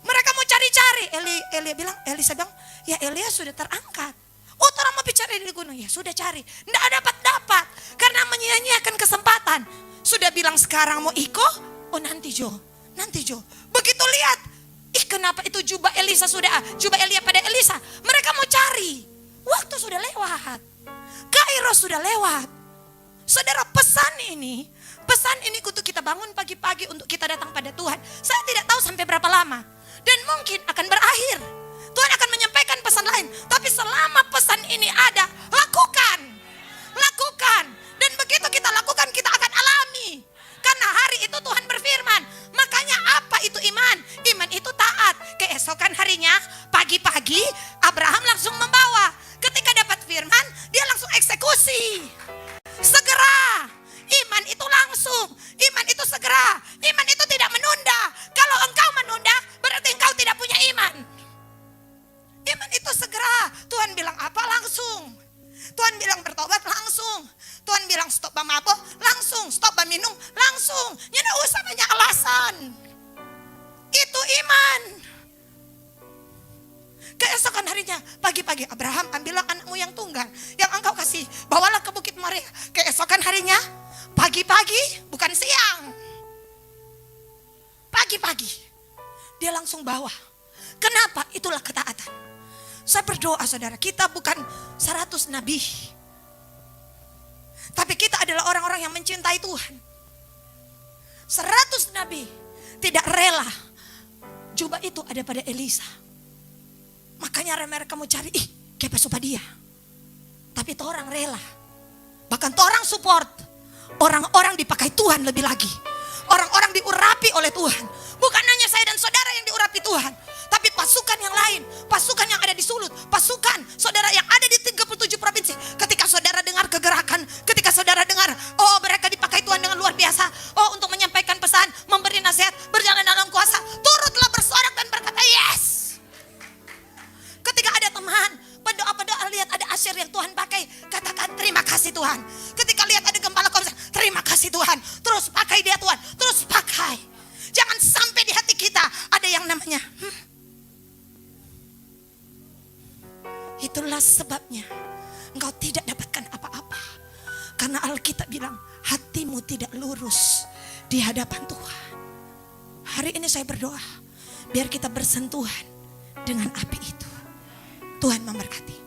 Speaker 1: Mereka mau cari-cari. Elisa bilang, ya Elia sudah terangkat. Oh, orang mau cari di gunung. Ya sudah cari. Nggak dapat. Karena menyia-nyiakan kesempatan. Sudah bilang sekarang mau ikut. Oh nanti Jo. Begitu lihat. Kenapa itu jubah Elia pada Elisa. Mereka mau cari. Waktu sudah lewat. Kairos sudah lewat. Saudara, pesan ini untuk kita bangun pagi-pagi untuk kita datang pada Tuhan. Saya tidak tahu sampai berapa lama. Dan mungkin akan berakhir. Tuhan akan menyampaikan pesan lain. Tapi selama pesan ini ada, lakukan. Dan begitu kita lakukan, kita akan alami. Karena hari itu Tuhan berfirman. Makanya apa itu iman? Iman itu taat. Keesokan harinya, pagi-pagi, Abraham langsung membawa. Ketika dapat firman, dia langsung eksekusi. Segera. Iman itu langsung. Iman itu segera. Iman itu tidak menunda. Kalau engkau menunda, berarti engkau tidak punya iman. Iman itu segera. Tuhan bilang apa? Langsung. Tuhan bilang bertobat? Langsung. Tuhan bilang stop mabok? Langsung. Stop minum? Langsung. Tidak usah banyak alasan. Itu iman. Keesokan harinya, pagi-pagi, Abraham, ambillah anakmu yang tunggal, yang engkau kasih, bawalah ke Bukit Moria. Keesokan harinya, pagi-pagi, bukan siang, pagi-pagi, dia langsung bawa. Kenapa? Itulah ketaatan. Saya berdoa saudara, kita bukan 100 nabi, tapi kita adalah orang-orang yang mencintai Tuhan. 100 nabi tidak rela jubah itu ada pada Elisa. Makanya mereka mau cari, kayak Pastor dia. Tapi itu orang rela. Bahkan orang support. Orang-orang dipakai Tuhan lebih lagi. Orang-orang diurapi oleh Tuhan. Bukan hanya saya dan saudara yang diurapi Tuhan. Tapi pasukan yang lain. Pasukan yang ada di Sulut. Pasukan saudara yang ada di 37 provinsi. Ketika saudara dengar kegerakan. Ketika saudara dengar, oh mereka dipakai Tuhan dengan luar biasa. Oh untuk menyampaikan pesan, memberi nasihat, berjalan dalam kuasa. Turutlah bersorak dan berkata yes. Ketika ada teman, pendoa-pendoa lihat ada asyir yang Tuhan pakai, katakan terima kasih Tuhan. Ketika lihat ada gembala komsel, terima kasih Tuhan. Terus pakai dia Tuhan, terus pakai. Jangan sampai di hati kita ada yang namanya Itulah sebabnya engkau tidak dapatkan apa-apa. Karena Alkitab bilang hatimu tidak lurus di hadapan Tuhan. Hari ini saya berdoa biar kita bersentuhan dengan api itu. Tuhan memberkati.